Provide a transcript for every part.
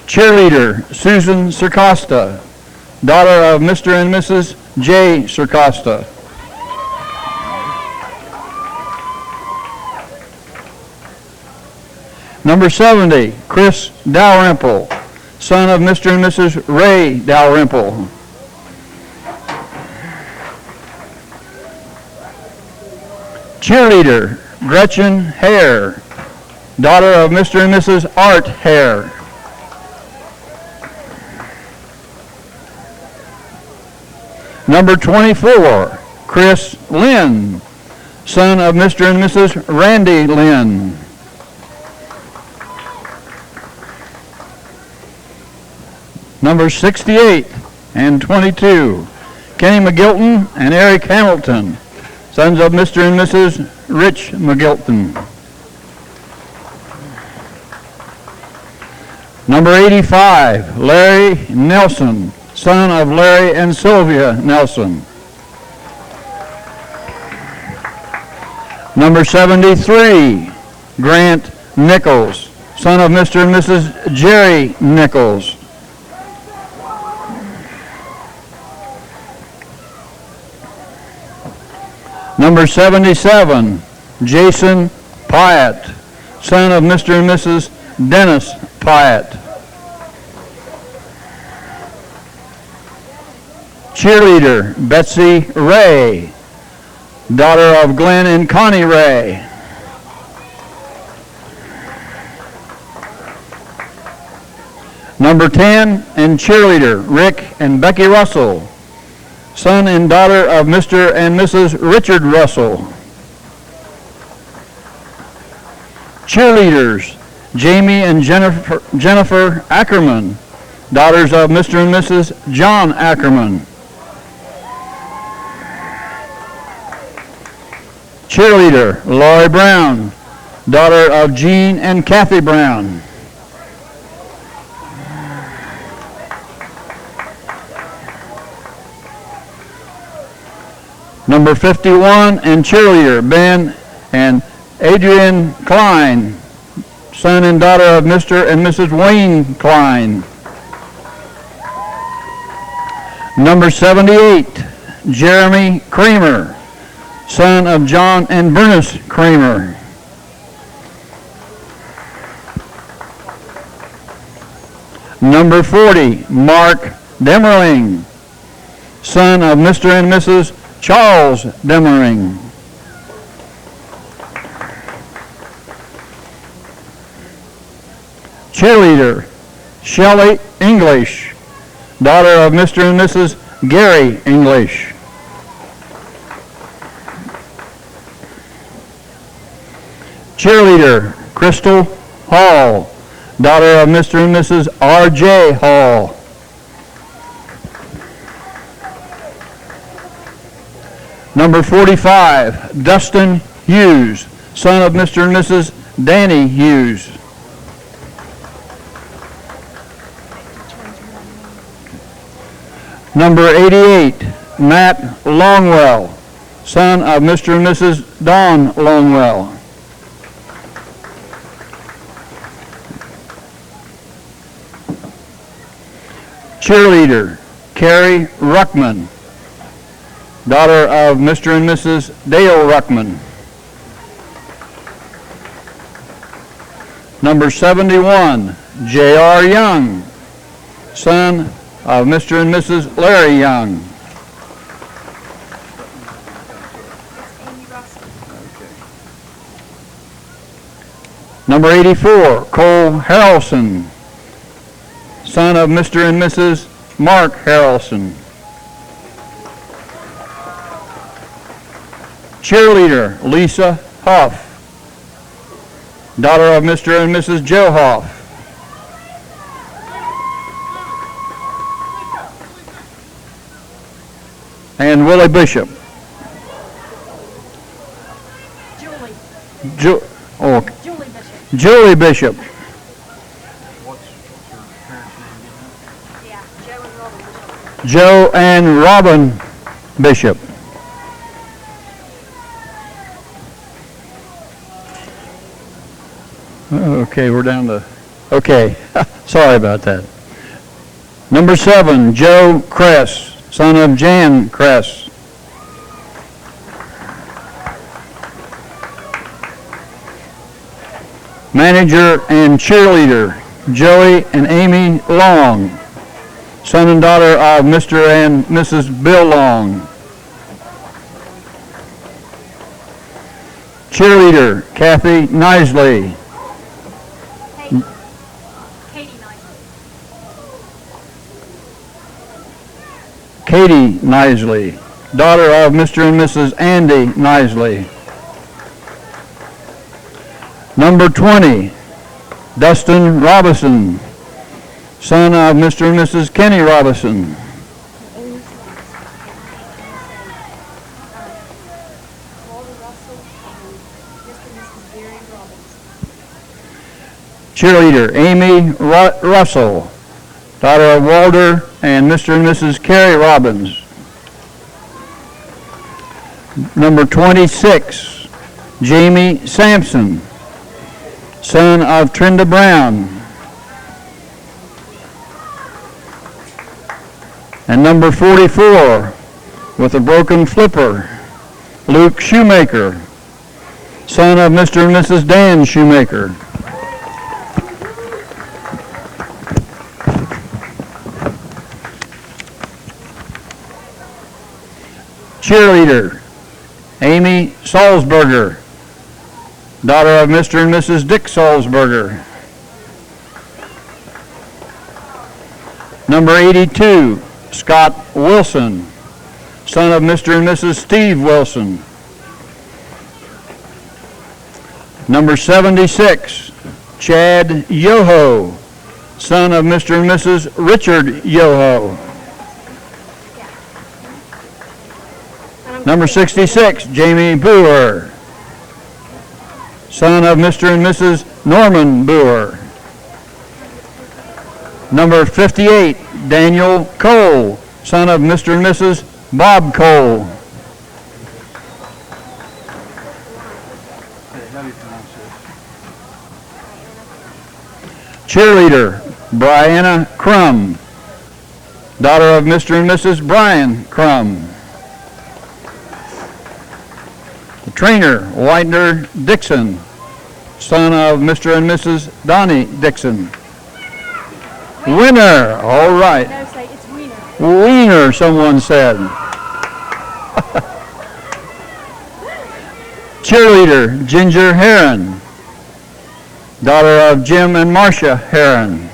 Cheerleader, Susan Circosta, daughter of Mr. and Mrs. J. Circosta. Number 70, Chris Dalrymple, son of Mr. and Mrs. Ray Dalrymple. Cheerleader, Gretchen Hare, daughter of Mr. and Mrs. Art Hare. Number 24, Chris Lynn, son of Mr. and Mrs. Randy Lynn. Number 68 and 22, Kenny McGilton and Eric Hamilton, sons of Mr. and Mrs. Rich McGilton. Number 85, Larry Nelson, son of Larry and Sylvia Nelson. Number 73, Grant Nichols, son of Mr. and Mrs. Jerry Nichols. Number 77, Jason Pyatt, son of Mr. and Mrs. Dennis Pyatt. Cheerleader, Betsy Ray, daughter of Glenn and Connie Ray. Number 10, and cheerleader, Rick and Becky Russell, son and daughter of Mr. and Mrs. Richard Russell. Cheerleaders, Jamie and Jennifer Ackerman, daughters of Mr. and Mrs. John Ackerman. Cheerleader, Lori Brown, daughter of Jean and Kathy Brown. Number 51, and cheerleader, Ben and Adrian Klein, son and daughter of Mr. and Mrs. Wayne Klein. Number 78, Jeremy Kramer, son of John and Bernice Kramer. Number 40, Mark Demmerling, son of Mr. and Mrs. Charles Demering. Cheerleader, Shelley English, daughter of Mr. and Mrs. Gary English. Cheerleader, Crystal Hall, daughter of Mr. and Mrs. R.J. Hall. Number 45, Dustin Hughes, son of Mr. and Mrs. Danny Hughes. Number 88, Matt Longwell, son of Mr. and Mrs. Dawn Longwell. Cheerleader, Carrie Ruckman, daughter of Mr. and Mrs. Dale Ruckman. Number 71, J.R. Young, son of Mr. and Mrs. Larry Young. Number 84, Cole Harrelson, son of Mr. and Mrs. Mark Harrelson. Cheerleader, Lisa Hoff, daughter of Mr. and Mrs. Joe Hoff. And Willie Bishop. Julie. Julie Bishop. Julie Bishop. Yeah, Joe and Robin Bishop. Joe and Robin Bishop. Okay, we're down to Okay, sorry about that. Number 7, Joe Kress, son of Jan Kress. Manager and cheerleader, Joey and Amy Long, son and daughter of Mr. and Mrs. Bill Long. Cheerleader, Kathy Nisley. Katie Nisley, daughter of Mr. and Mrs. Andy Nisley. Number 20, Dustin Robinson, son of Mr. and Mrs. Kenny Robinson. Cheerleader, Amy Russell, daughter of Walter and Mr. and Mrs. Carrie Robbins. Number 26, Jamie Sampson, son of Trinda Brown. And number 44, with a broken flipper, Luke Shoemaker, son of Mr. and Mrs. Dan Shoemaker. Cheerleader, Amy Salzberger, daughter of Mr. and Mrs. Dick Salzberger. Number 82, Scott Wilson, son of Mr. and Mrs. Steve Wilson. Number 76, Chad Yoho, son of Mr. and Mrs. Richard Yoho. Number 66, Jamie Boer, son of Mr. and Mrs. Norman Boer. Number 58, Daniel Cole, son of Mr. and Mrs. Bob Cole. Cheerleader, Brianna Crum, daughter of Mr. and Mrs. Brian Crum. Trainer, Widener Dixon, son of Mr. and Mrs. Donnie Dixon. Winner, all right. No, say it's Wiener. Wiener, someone said. Cheerleader, Ginger Heron, daughter of Jim and Marcia Heron.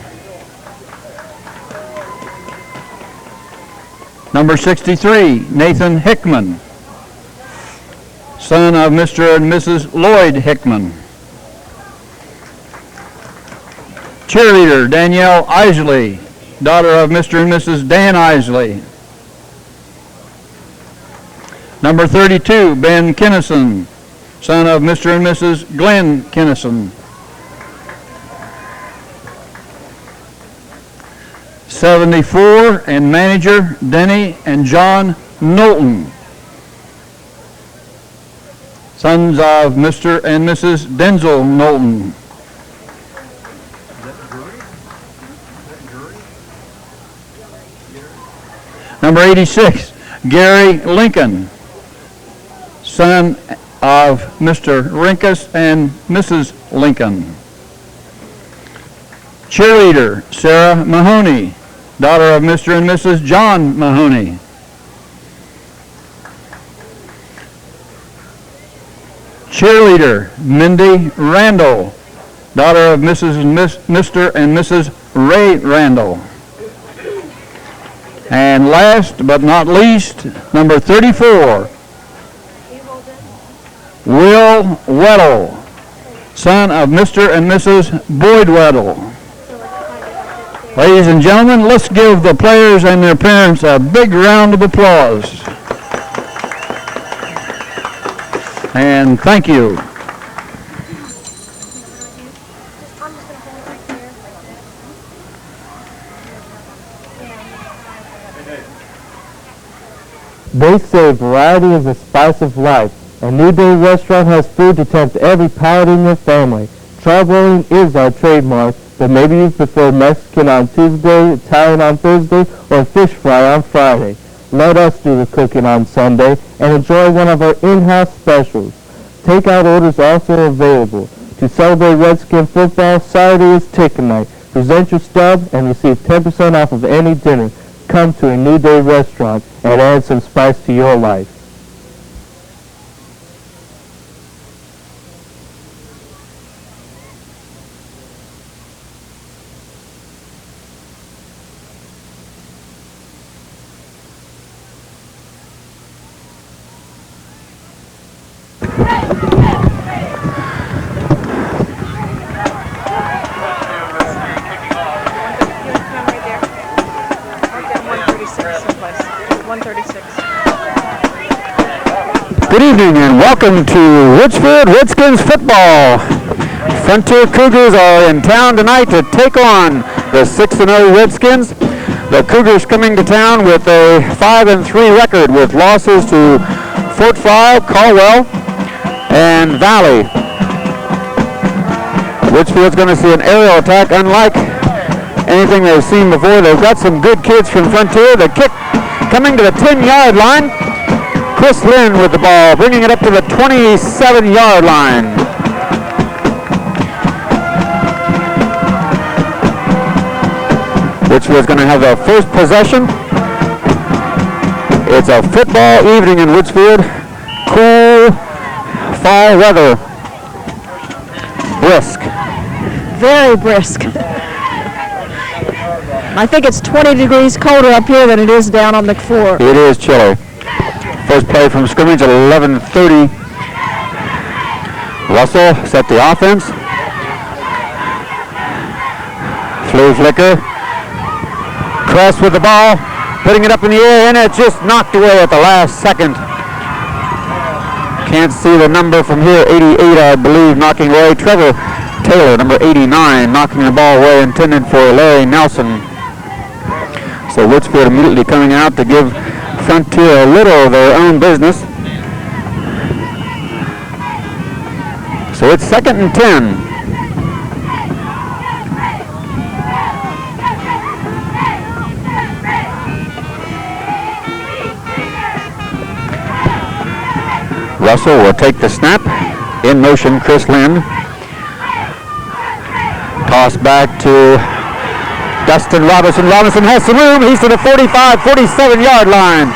Number 63, Nathan Hickman, son of Mr. and Mrs. Lloyd Hickman. Cheerleader, Danielle Isley, daughter of Mr. and Mrs. Dan Isley. Number 32, Ben Kinnison, son of Mr. and Mrs. Glenn Kinnison. 74, and manager, Denny and John Knowlton, sons of Mr. and Mrs. Denzel Knowlton. Number 86, Gary Lincoln, son of Mr. Rinkus and Mrs. Lincoln. Cheerleader, Sarah Mahoney, daughter of Mr. and Mrs. John Mahoney. Cheerleader, Mindy Randall, daughter of Mr. and Mrs. Ray Randall. And last but not least, number 34, Will Weddle, son of Mr. and Mrs. Boyd Weddle. Ladies and gentlemen, let's give the players and their parents a big round of applause. And thank you. They say variety is the spice of life. A New Day restaurant has food to tempt every palate in your family. Charbroiling is our trademark, but maybe you prefer Mexican on Tuesday, Italian on Thursday, or fish fry on Friday. Let us do the cooking on Sunday and enjoy one of our in-house specials. Takeout orders also available. To celebrate Redskin football, Saturday is Ticket Night. Present your stub and receive 10% off of any dinner. Come to a New Day restaurant and add some spice to your life. Good evening and welcome to Woodsfield Redskins football. Frontier Cougars are in town tonight to take on the 6-0 Redskins. The Cougars coming to town with a 5-3 record with losses to Fort Fry, Caldwell, and Valley. Woodsfield's going to see an aerial attack unlike anything they've seen before. They've got some good kids from Frontier. The kick coming to the 10-yard line. Chris Lynn with the ball, bringing it up to the 27-yard line. Woodsfield's going to have the first possession. It's a football evening in Woodsfield. Cool fall weather. Brisk. Very brisk. I think it's 20 degrees colder up here than it is down on the floor. It is chilly. First play from scrimmage at 11:30. Russell set the offense. Flea flicker. Cress with the ball, putting it up in the air, and it's just knocked away at the last second. Can't see the number from here. 88, I believe, knocking away. Trevor Taylor, number 89, knocking the ball away, intended for Larry Nelson. So Woodsfield immediately coming out to give Frontier a little of their own business. So it's 2nd and 10. Russell will take the snap. In motion, Chris Lynn. Toss back to Dustin Robinson. Robinson has some room. He's to the 45, 47-yard line.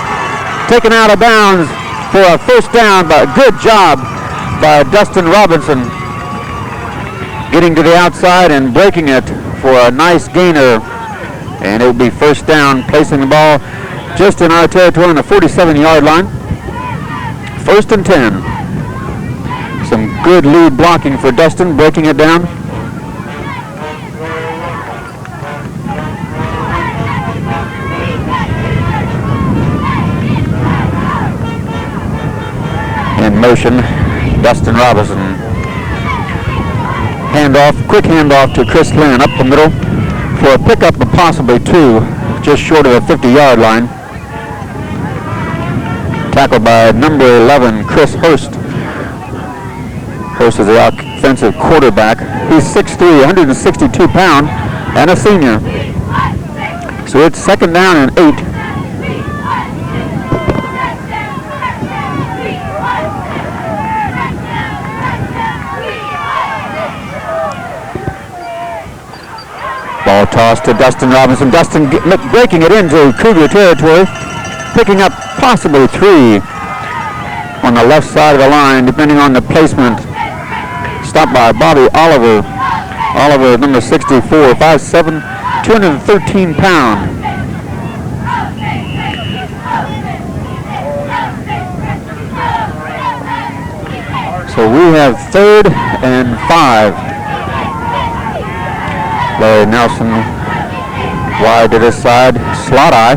Taken out of bounds for a first down, but good job by Dustin Robinson. Getting to the outside and breaking it for a nice gainer. And it will be first down, placing the ball just in our territory on the 47-yard line. 1st and 10. Some good lead blocking for Dustin, breaking it down. In motion, Dustin Robinson. Handoff, quick handoff to Chris Lynn up the middle for a pickup of possibly 2, just short of the 50-yard line. Tackled by number 11, Chris Hurst. Hurst is the offensive quarterback. He's 6'3", 162 pound, and a senior. So it's 2nd down and 8. Ball tossed to Dustin Robinson. Dustin breaking it into Cougar territory, picking up possibly 3 on the left side of the line, depending on the placement. Stopped by Bobby Oliver. Oliver, number 64, 5'7", 213 pound. So we have 3rd and 5. Larry Nelson wide to this side, slot eye.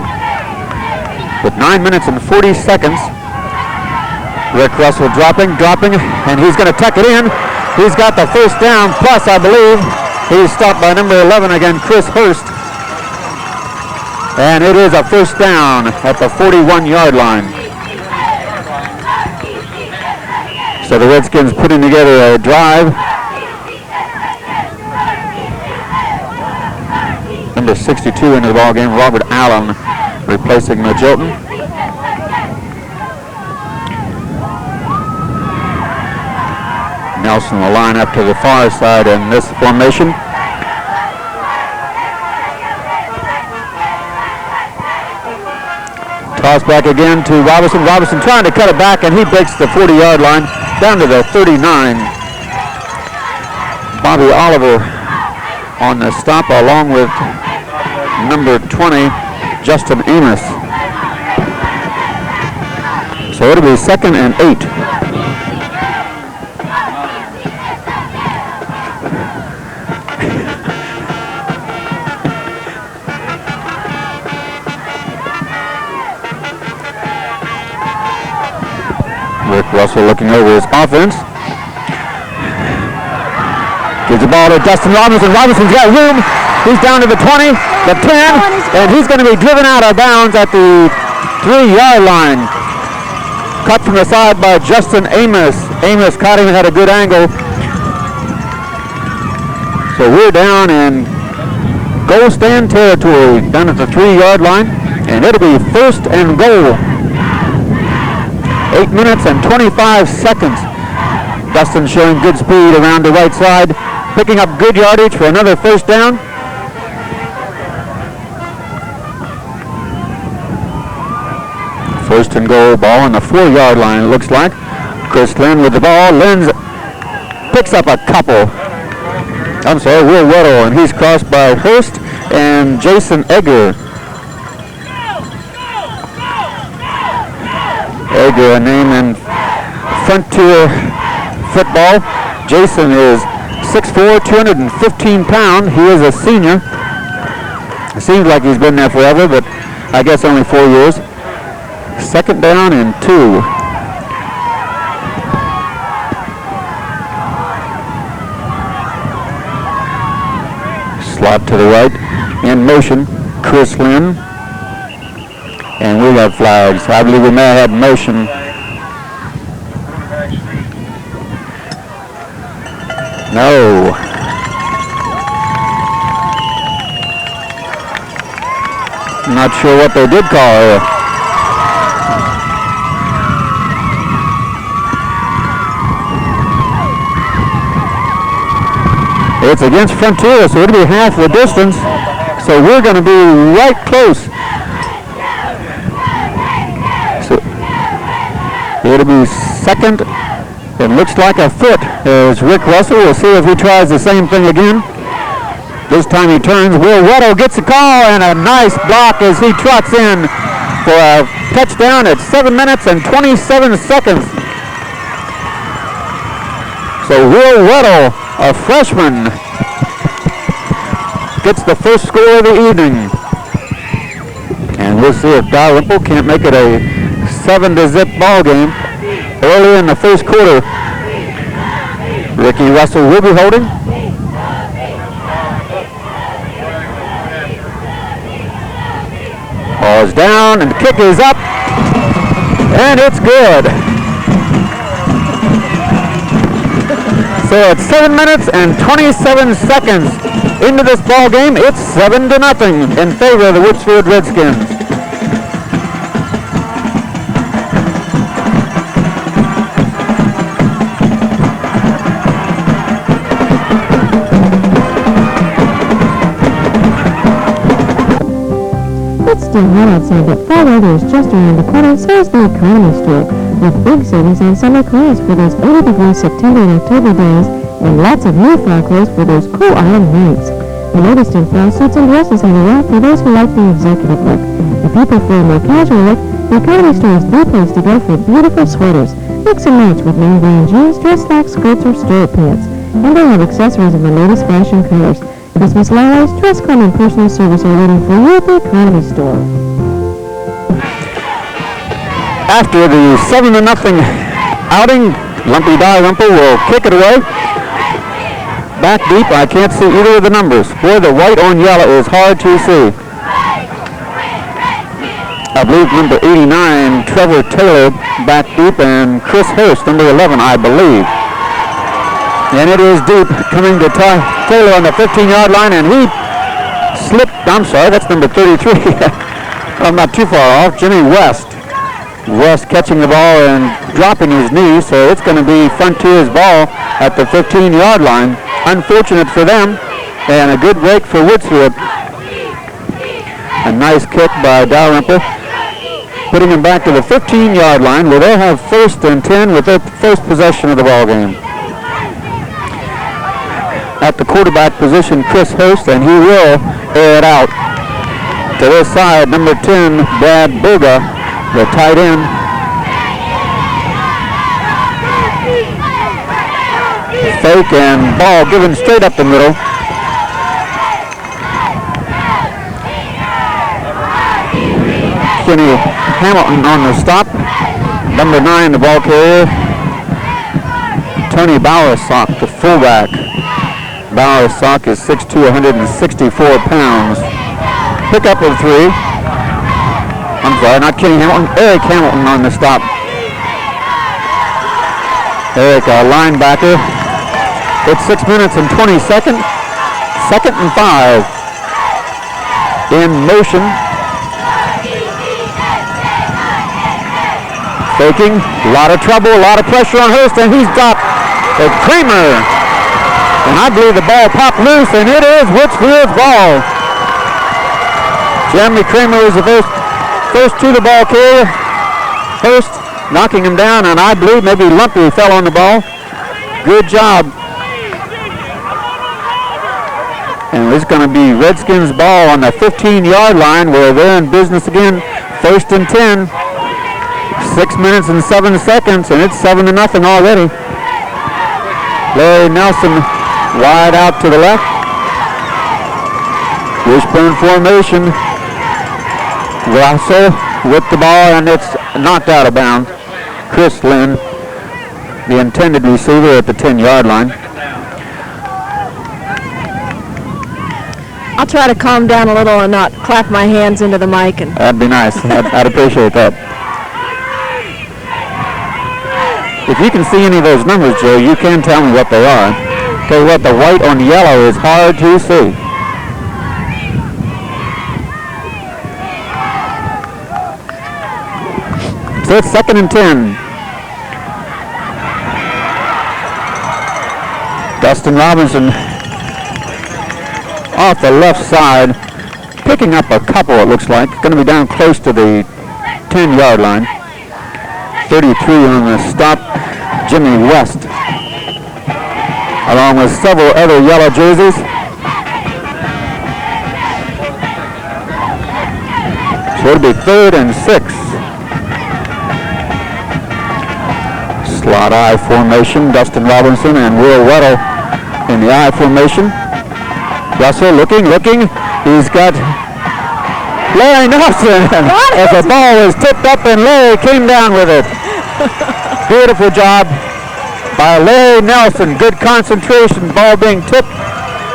With 9 minutes and 40 seconds. Rick Russell dropping, and he's going to tuck it in. He's got the first down, plus I believe he's stopped by number 11 again, Chris Hurst. And it is a first down at the 41-yard line. So the Redskins putting together a drive. number 62 into the ball game, Robert Allen, replacing Majilton. Nelson will line up to the far side in this formation. Toss back again to Robinson. Robinson trying to cut it back, and he breaks the 40-yard line down to the 39. Bobby Oliver on the stop along with number 20, Justin Amos. So it'll be 2nd and 8. Rick Russell looking over his offense. Gives the ball to Dustin Robinson. Robinson's got room. He's down to the 20, the 10, and he's going to be driven out of bounds at the 3-yard line. Cut from the side by Justin Amos. Amos caught him and had a good angle. So we're down in goal stand territory, down at the 3-yard line, and it'll be 1st and goal. 8 minutes and 25 seconds. Dustin showing good speed around the right side, picking up good yardage for another 1st down. First and goal, ball on the 4-yard line, it looks like. Chris Lynn with the ball. Lynn picks up a couple. I'm sorry, Will Weddle, and he's crossed by Hurst and Jason Egger. Egger, a name in Frontier football. Jason is 6'4", 215 pounds. He is a senior. It seems like he's been there forever, but I guess only 4 years. 2nd down and 2. Slot to the right. In motion, Chris Lynn. And we got flags. I believe we may have had motion. No. I'm not sure what they did call here. It's against Frontier, so it'll be half the distance. So we're going to be right close. So it'll be 2nd. It looks like a foot as Rick Russell. We'll see if he tries the same thing again. This time he turns. Will Weddle gets a call and a nice block as he trots in for a touchdown at 7 minutes and 27 seconds. So Will Weddle, a freshman, gets the first score of the evening. And we'll see if Dalrymple can't make it a 7-0 ball game early in the first quarter. Ricky Russell will be holding. Ball is down and the kick is up. And it's good. So at 7 minutes and 27 seconds into this ball game, it's 7-0 in favor of the Woodsfield Redskins. It's still hot outside, but fall weather is just around the corner, so is the Economy Store, with big savings on summer clothes for those 80-degree September and October days, and lots of new fall clothes for those cool autumn nights. The latest in fall suits and dresses on the rack for those who like the executive look. If you prefer a more casual look, the Economy Store is the place to go for beautiful sweaters. Mix and match with name brand jeans, dress slacks, skirts, or skirt pants. And they have accessories in the latest fashion colors. Business Lala's, Dress Club, and personal service are waiting for you at the Economy Store. After the 7-0 outing, Lumpy Dalrymple will kick it away. Back deep, I can't see either of the numbers. Boy, the white on yellow is hard to see. I believe number 89, Trevor Taylor, back deep, and Chris Hurst, number 11, I believe. And it is deep, coming to Taylor on the 15-yard line, and he slipped. I'm sorry, that's number 33. I'm not too far off. Jimmy West. West catching the ball and dropping his knee, so it's going to be Frontier's ball at the 15-yard line. Unfortunate for them, and a good break for Woodsfield. A nice kick by Dalrymple, putting him back to the 15-yard line where they'll have 1st and 10 with their first possession of the ball game. At the quarterback position, Chris Hurst, and he will air it out to this side. Number 10, Brad Berga, the tight end. Fake and ball given straight up the middle. Kenny Hamilton on the stop. Number 9, the ball carrier. Tony Bowersock, the fullback. Bowersock is 6'2", 164 pounds. Pickup of 3. I'm sorry, not Kenny Hamilton. Eric Hamilton on the stop. Eric, a linebacker. It's 6 minutes and 20 seconds. 2nd and 5. In motion. Faking. A lot of trouble, a lot of pressure on Hurst, and he's got a Kramer. And I believe the ball popped loose, and it is Woodsfield's ball. Jeremy Kramer is the first to the ball carrier. Hurst knocking him down, and I believe maybe Lumpy fell on the ball. Good job. And it's going to be Redskins ball on the 15-yard line where they're in business again. 1st and 10. 6 minutes and 7 seconds, and it's 7-0 already. Larry Nelson wide out to the left. Wishbone formation. Russell with the ball, and it's knocked out of bounds. Chris Lynn, the intended receiver, at the 10-yard line. I'll try to calm down a little and not clap my hands into the mic. And that'd be nice. I'd appreciate that. If you can see any of those numbers, Joe, you can tell me what they are. Tell you what, the white on yellow is hard to see. So it's 2nd and 10. Dustin Robinson off the left side, picking up a couple, it looks like. Going to be down close to the 10-yard line. 33 on the stop, Jimmy West, along with several other yellow jerseys. So it'll be 3rd and 6. Slot I formation, Dustin Robinson and Will Weddle in the I formation. Russell looking. He's got Larry Nelson as the ball was tipped up and Larry came down with it. Beautiful job by Larry Nelson. Good concentration. Ball being tipped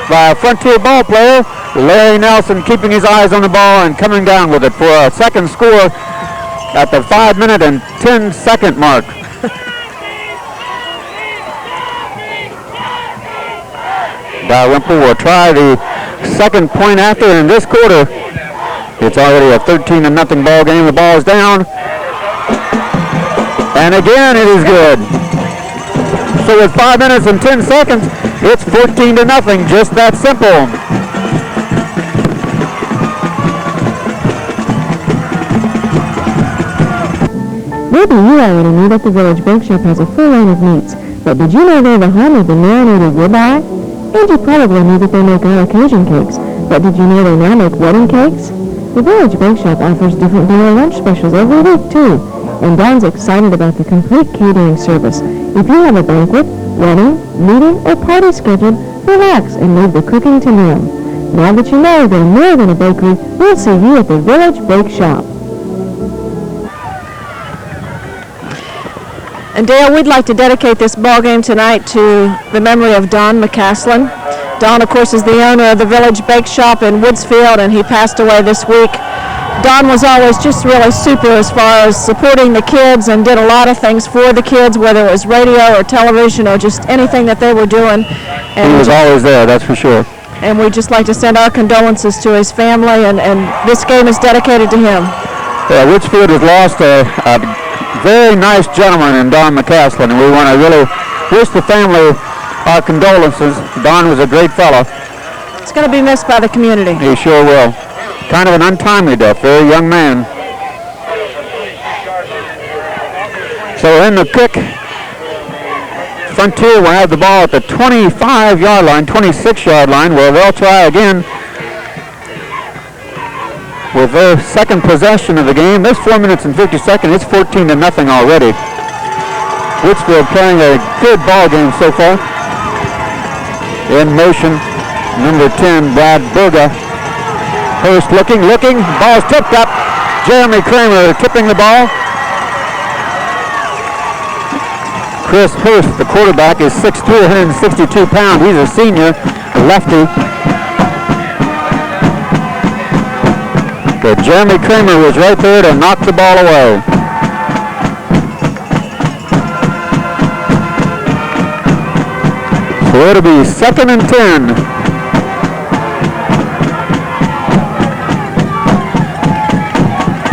by a Frontier ball player. Larry Nelson keeping his eyes on the ball and coming down with it for a second score at the 5-minute and 10-second mark. Dalrymple will try the second point after in this quarter. It's already a 13-0 ball game. The ball is down. And again, it is good. So with 5 minutes and 10 seconds, it's 14-0. Just that simple. Maybe you already knew that the Village Bake Shop has a full line of meats, but did you know they're the home of the marinated ribeye? And you probably knew that they make all occasion cakes, but did you know they now make wedding cakes? The Village Bake Shop offers different dinner and lunch specials every week, too. And Don's excited about the complete catering service. If you have a banquet, wedding, meeting, or party scheduled, relax and leave the cooking to them. Now that you know they're more than a bakery, we'll see you at the Village Bake Shop. And Dale, we'd like to dedicate this ball game tonight to the memory of Don McCaslin. Don, of course, is the owner of the Village Bake Shop in Woodsfield, and he passed away this week. Don was always just really super as far as supporting the kids and did a lot of things for the kids, whether it was radio or television or just anything that they were doing. And he was always there, that's for sure. and we'd just like to send our condolences to his family, and this game is dedicated to him. Yeah, Woodsfield has lost a very nice gentleman in Don McCaslin, and we want to really wish the family our condolences. Don was a great fellow. It's going to be missed by the community. He sure will. Kind of an untimely death, very young man. So in the kick, Frontier will have the ball at the 25-yard line, 26-yard line, where they'll try again with their second possession of the game. There's 4 minutes and 50 seconds. It's 14-0 already. Woodsfield playing a good ball game so far. In motion, number 10, Brad Berga. Hurst looking, ball's tipped up. Jeremy Kramer tipping the ball. Chris Hurst, the quarterback, is 6'3", 162 pounds. He's a senior, a lefty. But Jeremy Kramer was right there to knock the ball away. So it'll be 2nd and 10.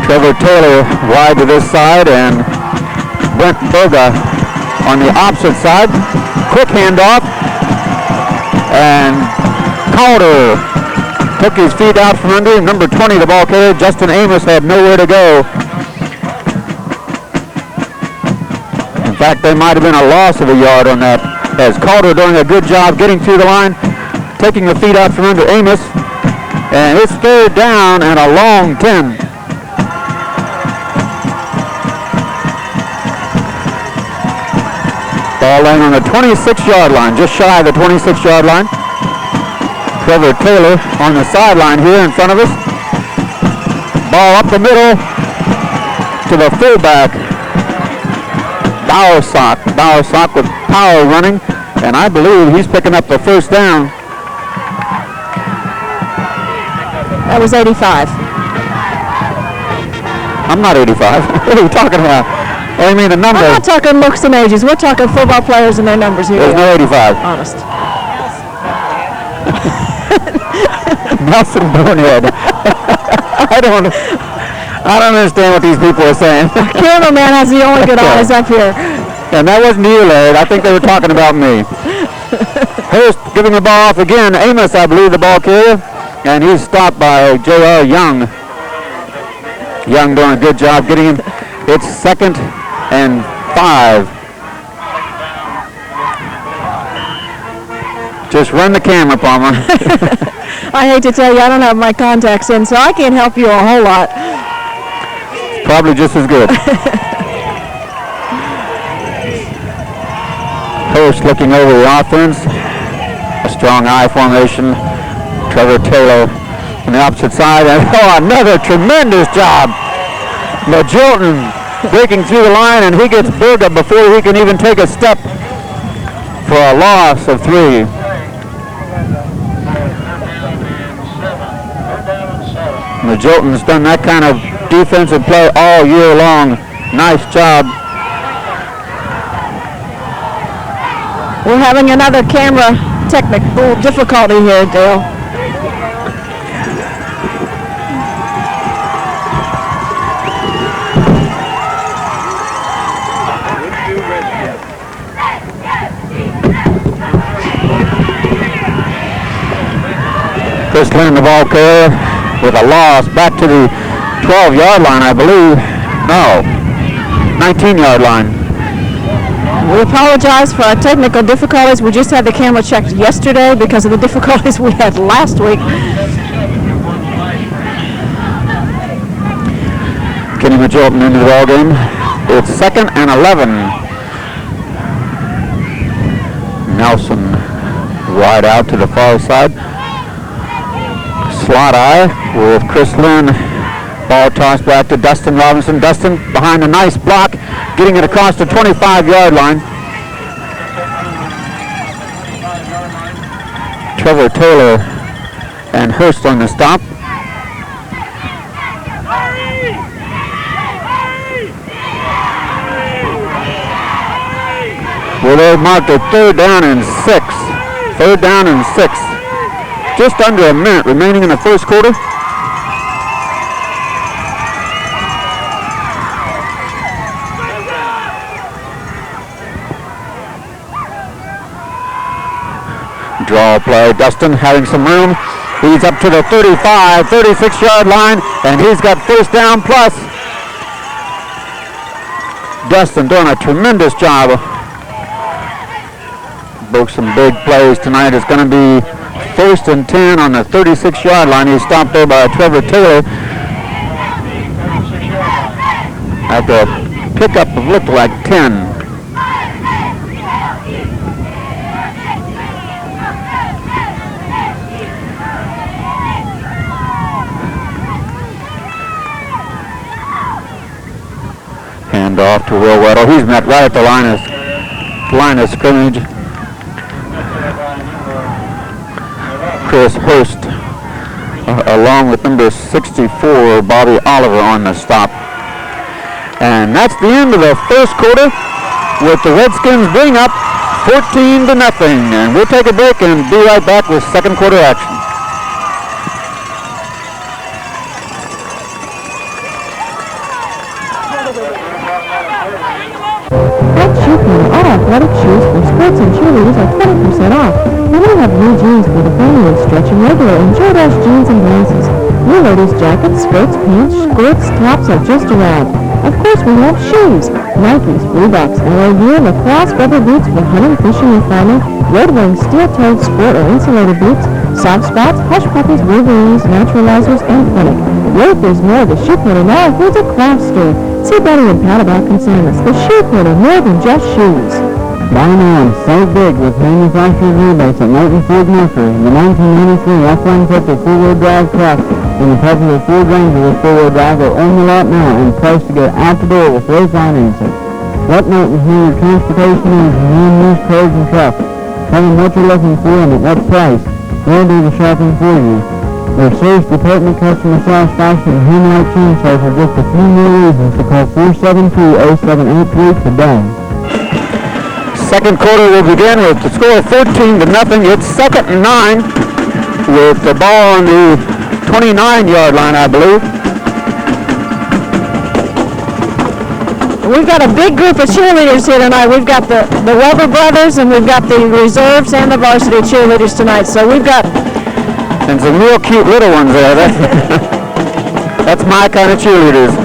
Trevor Taylor wide to this side, and Brent Berga on the opposite side. Quick handoff, and Calder took his feet out from under him. Number 20, the ball carrier, Justin Amos, had nowhere to go. In fact, there might have been a loss of a yard on that, as Calder doing a good job getting through the line, taking the feet out from under Amos, and it's 3rd down and a long 10. Ball laying on the 26-yard line, just shy of the 26-yard line. Trevor Taylor on the sideline here in front of us. Ball up the middle to the fullback, Bowersock. Bowersock with power running, and I believe he's picking up the 1st down. That was 85. I'm not 85. What are you talking about? I mean the number. I'm not talking looks and ages. We're talking football players and their numbers here. There's no 85. Honest. Nelson Bonehead. I don't understand what these people are saying. Cameraman has the only good eyes up here. And that wasn't you, Larry. I think they were talking about me. Hurst giving the ball off again. Amos, I believe, the ball carrier. And he's stopped by J.R. Young. Young doing a good job getting him. It's 2nd and 5. Just run the camera, Palmer. I hate to tell you, I don't have my contacts in, so I can't help you a whole lot. Probably just as good. Hurst looking over the offense. A strong I formation. Trevor Taylor on the opposite side. And another tremendous job. Magilton breaking through the line, and he gets Berga before he can even take a step for a loss of 3. Magilton's done that kind of defensive play all year long. Nice job. We're having another camera technical difficulty here, Dale. Chris Lynn, the ball carrier, with a loss back to the 12-yard line, I believe. No, 19-yard line. We apologize for our technical difficulties. We just had the camera checked yesterday because of the difficulties we had last week. Kenny Magilton into the ball game. It's 2nd and 11. Nelson wide out to the far side. Slot I with Chris Lynn. Ball tossed back to Dustin Robinson. Dustin behind a nice block, getting it across the 25-yard line. Trevor Taylor and Hurst on the stop. Well, they marked a 3rd down and 6. 3rd down and 6. just under a minute remaining in the first quarter. Draw play. Dustin having some room. He's up to the 35, 36-yard line, and he's got first down plus. Dustin doing a tremendous job. Broke some big plays tonight. It's going to be first and 10 on the 36-yard line. He's stopped there by Trevor Taylor. After a pickup of looked like 10. Hand off to Will Weddle. He's met right at the line of scrimmage. Chris Hurst, along with number 64, Bobby Oliver, on the stop. And that's the end of the first quarter, with the Redskins being up 14-0. And we'll take a break and be right back with second quarter action. At Shoecoin, all athletic shoes for sports and cheerleaders are 20% off. We now have new jeans for the family, stretch and regular, and Jordache jeans and glasses. New ladies' jackets, skirts, pants, skirts, tops are just arrived. Of course, we have shoes. Nikes, Reeboks, LA Gear, lacrosse, rubber boots for hunting, fishing, and farming, Red Wings, steel-toed sport or insulated boots, soft spots, hush puppies, Wolverines, naturalizers, and clinic. Wait, there's more. The Shoe Corner now includes a craft store. See Betty and Pat about consignments. The Shoe Corner, more than just shoes. Buy now and save big with manufacturer's rebates at Norton Ford Nursery. The 1993 F-150 four-wheel drive truck and the popular Ford Ranger with four-wheel drive are on the lot now and priced to get out the door with low financing. Let Norton hear your transportation needs and new and used cars and trucks. Tell them what you're looking for and at what price. We'll do the shopping for you. Their service department, customer satisfaction, and Home Chainsaws are just a few more reasons to call 472-0783 today. Second quarter will begin with the score of 14-0. It's second and 9 with the ball on the 29-yard line, I believe. We've got a big group of cheerleaders here tonight. We've got the Weber brothers, and we've got the reserves and the varsity cheerleaders tonight. So we've got... And some real cute little ones there. That's my kind of cheerleaders.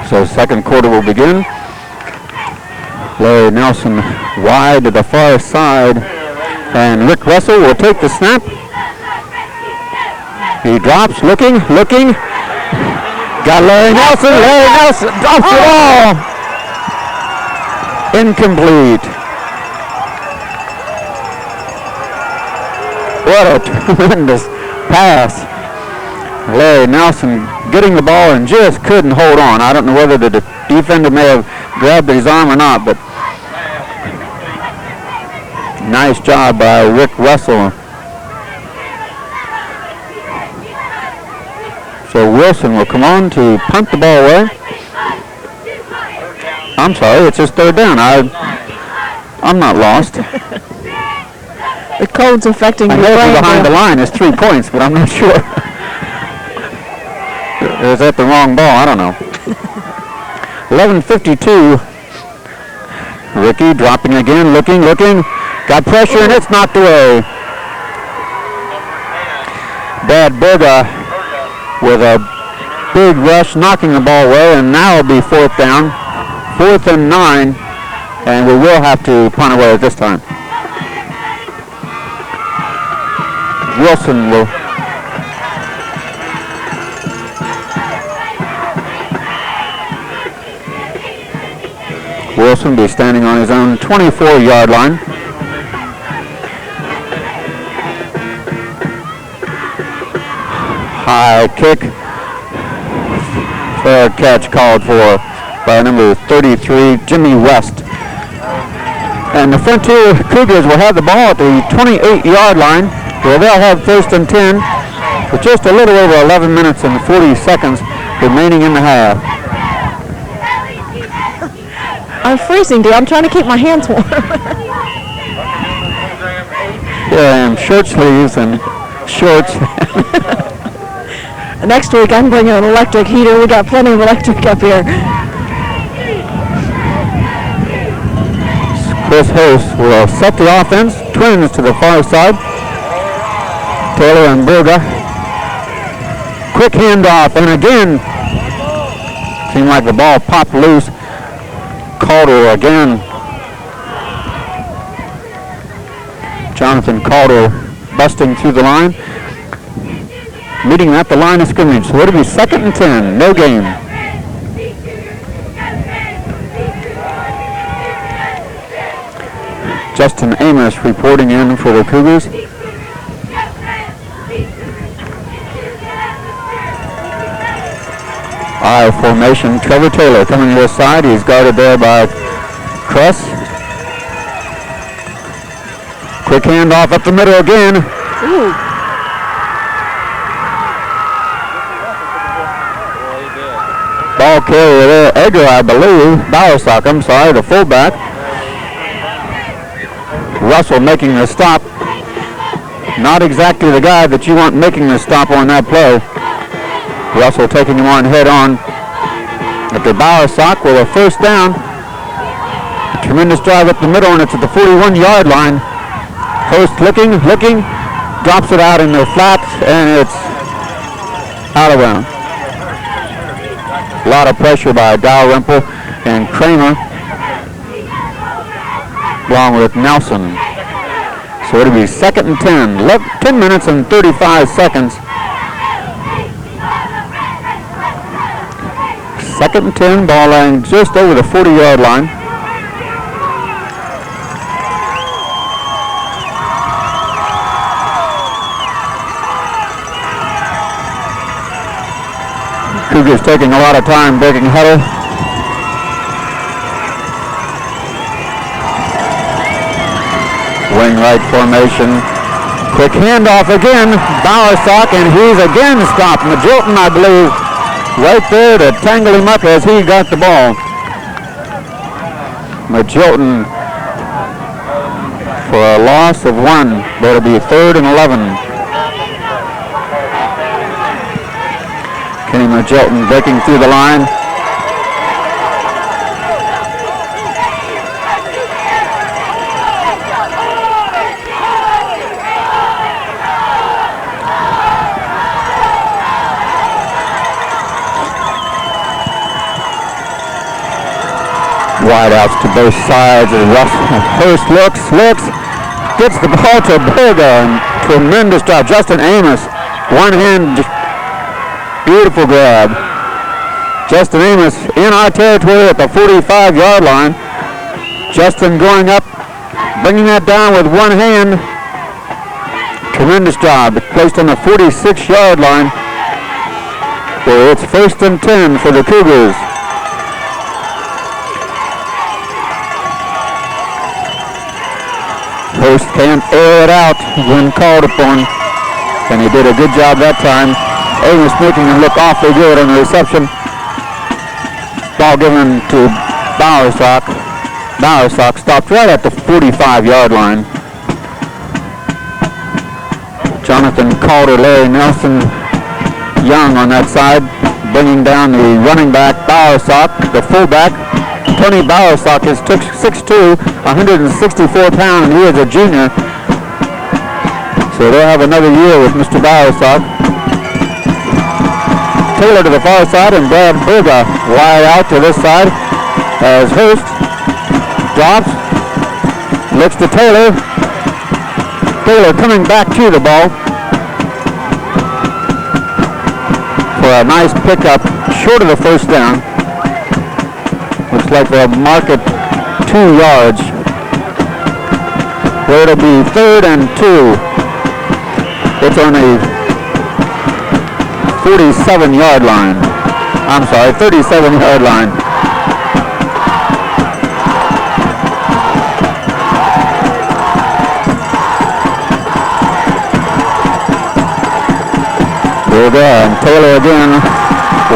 So second quarter will begin. Larry Nelson wide to the far side, and Rick Russell will take the snap. He drops, looking. Got Larry Nelson. Larry Nelson drops the ball. Incomplete. What a tremendous pass. Larry Nelson getting the ball and just couldn't hold on. I don't know whether the defender may have grabbed his arm or not, but nice job by Rick Russell. So Wilson will come on to punt the ball away. I'm sorry, it's just third down. I'm not lost. The code's affecting I your know brain. behind the line is 3 points, but I'm not sure. Is that the wrong ball? I don't know. 11:52. Ricky dropping again, looking. Got pressure and it's knocked away. Bad Berga with a big rush, knocking the ball away, and now it'll be fourth down. 4th and 9, and we will have to punt away at this time. Wilson will be standing on his own 24-yard line. High kick. Fair catch called for by number 33, Jimmy West. And the Frontier Cougars will have the ball at the 28-yard line, where they'll have first and 10. with just a little over 11 minutes and 40 seconds remaining in the half. I'm freezing, dude. I'm trying to keep my hands warm. Yeah, and short sleeves and shorts. Next week, I'm bringing an electric heater. We got plenty of electric up here. Chris Host will set the offense. Twins to the far side. Taylor and Berga. Quick handoff, and again, seemed like the ball popped loose. Calder again. Jonathan Calder busting through the line. Meeting at the line of scrimmage. So it'll be 2nd and 10. No gain. Justin Amos reporting in for the Cougars. I formation. Trevor Taylor coming to this side. He's guarded there by Kress. Quick handoff up the middle again. Ooh. Ball carrier there, Edgar, I believe. Bowersock, I'm sorry, the fullback. Russell making the stop. Not exactly the guy that you want making the stop on that play. Russell taking him on head on. After Bowersock with a first down. A tremendous drive up the middle, and it's at the 41-yard line. Host looking, drops it out in the flat, and it's out of bounds. A lot of pressure by Dalrymple and Kramer, along with Nelson. So it'll be 2nd and 10. 10 minutes and 35 seconds. 2nd and 10, ball line just over the 40-yard line. Cougars taking a lot of time breaking huddle. Wing right formation. Quick handoff again. Bowersock, and he's again stopped. Magilton, I believe, right there to tangle him up as he got the ball. Magilton for a loss of 1. That'll be 3rd and 11. Kenny Magilton breaking through the line. Wide outs to both sides. Hurst looks, gets the ball to Berga, and tremendous job. Justin Amos, one hand, beautiful grab. Justin Amos in our territory at the 45-yard line. Justin going up, bringing that down with one hand. Tremendous job. Placed on the 46-yard line. So it's 1st and 10 for the Cougars. Host can't air it out when called upon, and he did a good job that time. Amos making him look awfully good on the reception. Ball given to Bowersock. Bowersock stopped right at the 45-yard line. Jonathan Calder, Larry Nelson, Young on that side, bringing down the running back, Bowersock, the fullback. Tony Bowersock is 6'2", 164 pounds, and he is a junior. So they'll have another year with Mr. Bowersock. Taylor to the far side, and Brad Berga wide out to this side as Hurst drops, looks to Taylor. Taylor coming back to the ball for a nice pickup short of the first down. Looks like they'll mark it 2 yards. Where it'll be 3rd and 2. It's on a 47-yard line. I'm sorry, 37-yard line. Burga and Taylor again,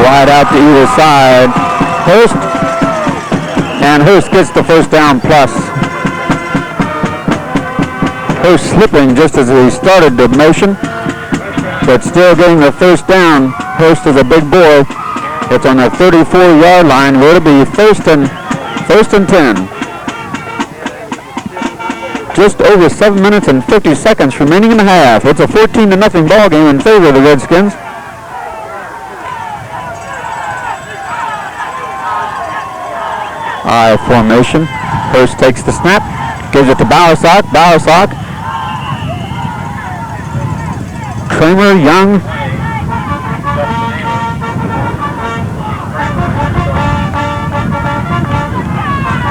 wide out to either side. Hurst, and Hurst gets the first down plus. Hurst slipping just as he started the motion, but still getting the first down. Hurst is a big boy. It's on the 34-yard line where it'll be first and 10. Just over 7 minutes and 50 seconds remaining in the half. It's a 14-0 ball game in favor of the Redskins. I formation. Hurst takes the snap, gives it to Bowersock. Bowersock. Kramer, Young.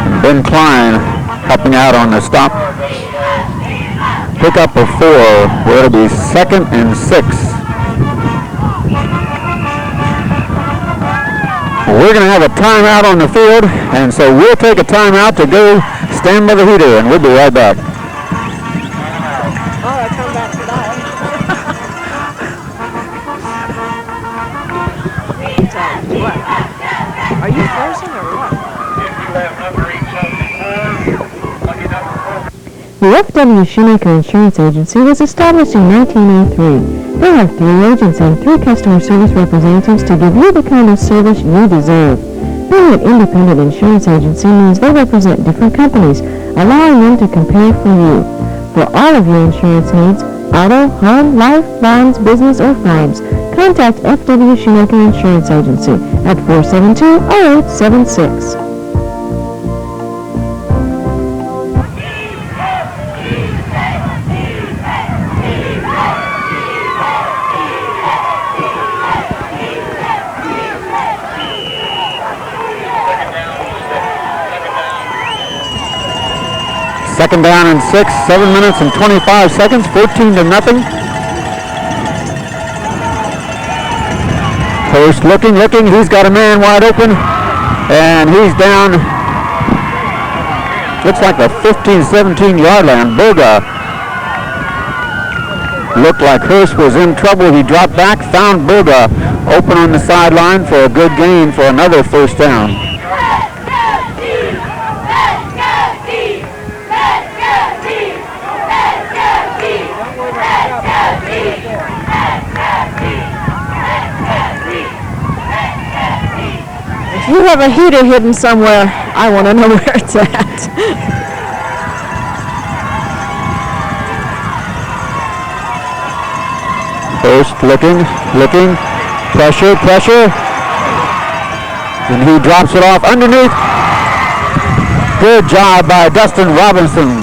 And Ben Klein helping out on the stop. Pick up a 4, where it'll be 2nd and 6. We're going to have a timeout on the field, and so we'll take a timeout to go stand by the heater, and we'll be right back. Oh, I come back to that. What? Are you frozen or what? The F.W. Shoemaker Insurance Agency was established in 1903. They have 3 agents and 3 customer service representatives to give you the kind of service you deserve. Being an independent insurance agency means they represent different companies, allowing them to compare for you. For all of your insurance needs, auto, home, life, bonds, business, or farms, contact F.W. Shoemaker Insurance Agency at 472-0876. Second down and 6, 7 minutes and 25 seconds, 14-0. Hurst looking, he's got a man wide open, and he's down, looks like the 15, 17-yard line. Burga looked like Hurst was in trouble. He dropped back, found Burga open on the sideline for a good gain for another first down. If you have a heater hidden somewhere, I want to know where it's at. Hurst looking, pressure, and he drops it off underneath. Good job by Dustin Robinson.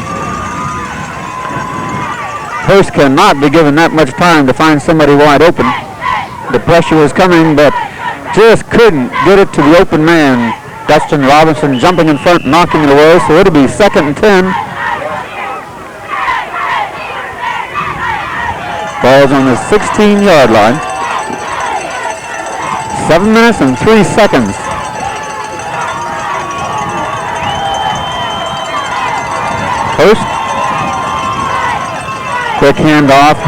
Hurst cannot be given that much time to find somebody wide open. The pressure was coming, but just couldn't get it to the open man. Dustin Robinson jumping in front, knocking it away, so it'll be 2nd and 10. Ball's on the 16-yard line. 7 minutes and 3 seconds. Hurst. Quick handoff.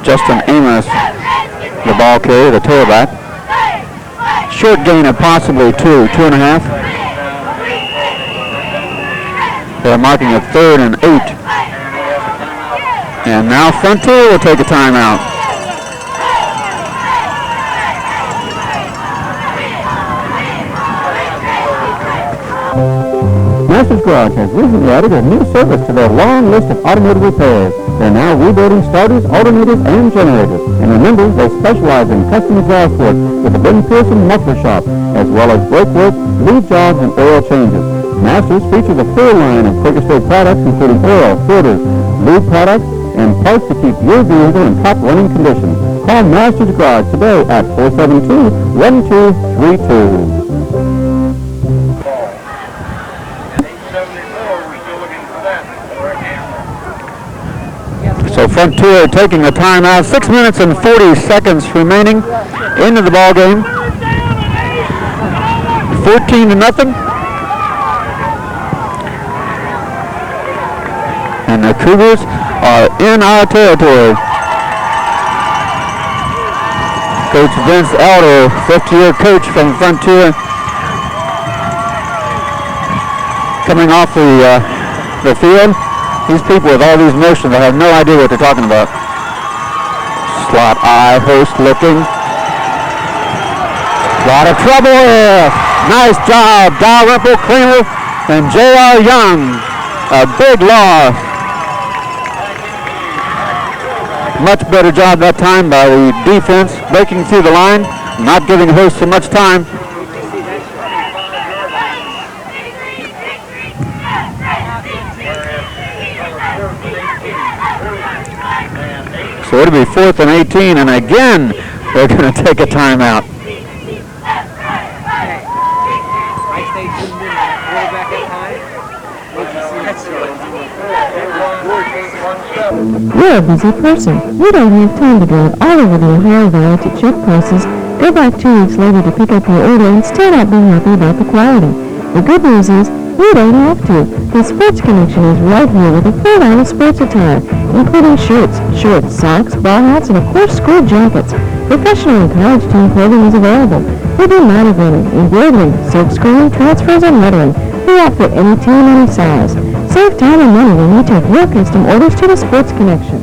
Justin Amos, the ball carrier, the tailback. Short gain of possibly 2.5. They're marking a 3rd and 8. And now Frontier will take a timeout. Masters Garage has recently added a new service to their long list of automotive repairs. They're now rebuilding starters, alternators, and generators. And remember, they specialize in custom exhaust work with the Ben Pearson Muffler Shop, as well as brake work, lead jobs, and oil changes. Masters features a full line of Quaker State products, including oil, filters, lube products, and parts to keep your vehicle in top running condition. Call Masters Garage today at 472-1232. So Frontier taking a timeout. 6 minutes and 40 seconds remaining into the ball game. 14-0. and the Cougars are in our territory. Coach Vince Elder, fifth-year coach from Frontier, coming off the field. These people with all these motions, I have no idea what they're talking about. Slot I, Host looking. A lot of trouble here. Nice job, Dalrymple, Kramer, and J.R. Young. A big loss. Much better job that time by the defense, breaking through the line, not giving Host so much time. So it'll be 4th and 18, and again, they're going to take a timeout. You're a busy person. You don't have time to drive all over the Ohio Valley to check prices, go back 2 weeks later to pick up your order, and still not be happy about the quality. The good news is, you don't have to. The Sports Connection is right here with a full line of sports attire, including shirts, shorts, socks, ball hats, and of course school jackets. Professional and college team clothing is available. We do line running, embroidery, silk screening, transfers, and lettering. We outfit any team, any size. Save time and money when you take your custom orders to the Sports Connection.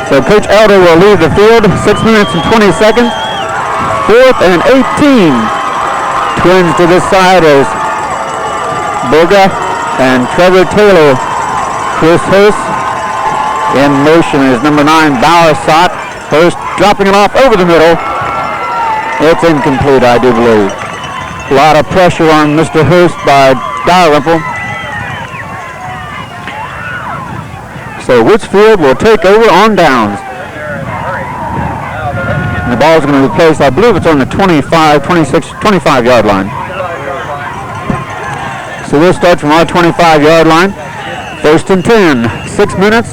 So Coach Elder will leave the field, 6 minutes and 20 seconds. 4th and 18. Twins to this side as Boga and Trevor Taylor. Chris Host in motion is number 9, Bowersott. Host dropping it off over the middle. It's incomplete, I do believe. A lot of pressure on Mr. Host by Dalrymple. So Woodsfield will take over on downs. And the ball is going to be placed, I believe it's on the 25, 26, 25-yard line. So we'll start from our 25-yard line. 1st and 10, 6 minutes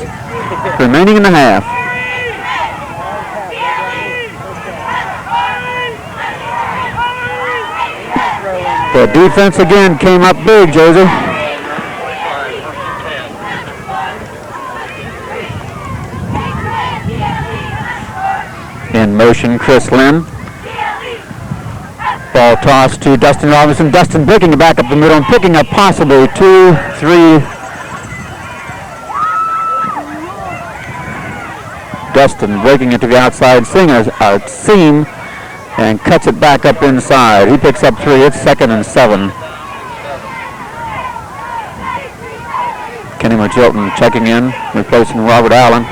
remaining in the half. The defense again came up big, Josie. In motion, Chris Lynn. Ball tossed to Dustin Robinson. Dustin breaking it back up the middle and picking up possibly 2, 3. Dustin breaking it to the outside, seeing a seam, and cuts it back up inside. He picks up 3. It's 2nd and 7. Kenny Magilton checking in, replacing Robert Allen.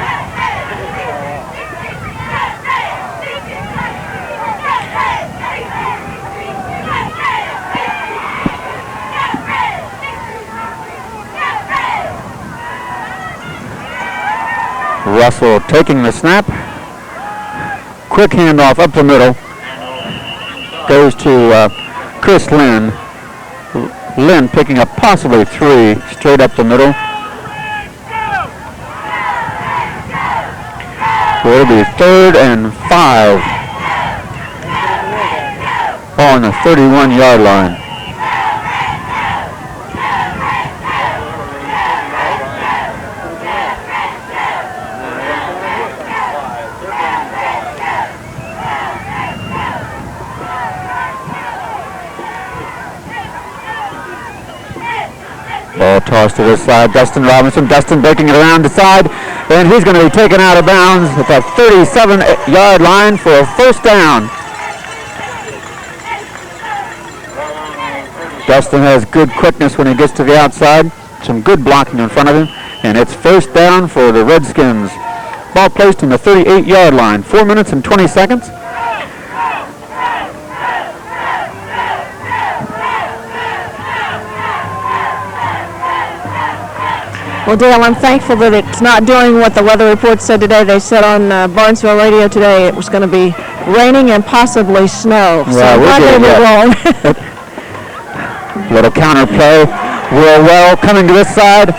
Russell taking the snap. Quick handoff up the middle. Goes to Chris Lynn. Lynn picking up possibly 3 straight up the middle. It'll be 3rd and 5. Ball on the 31-yard line. Ball tossed to this side. Dustin Robinson. Dustin breaking it around the side. And he's going to be taken out of bounds at the 37-yard line for a 1st down. Dustin has good quickness when he gets to the outside. Some good blocking in front of him. And it's 1st down for the Redskins. Ball placed on the 38-yard line. 4 minutes and 20 seconds. Well, Dale, I'm thankful that it's not doing what the weather report said today. They said on Barnesville Radio today it was going to be raining and possibly snow. So I'm glad they were wrong. Little counter play. Will coming to this side,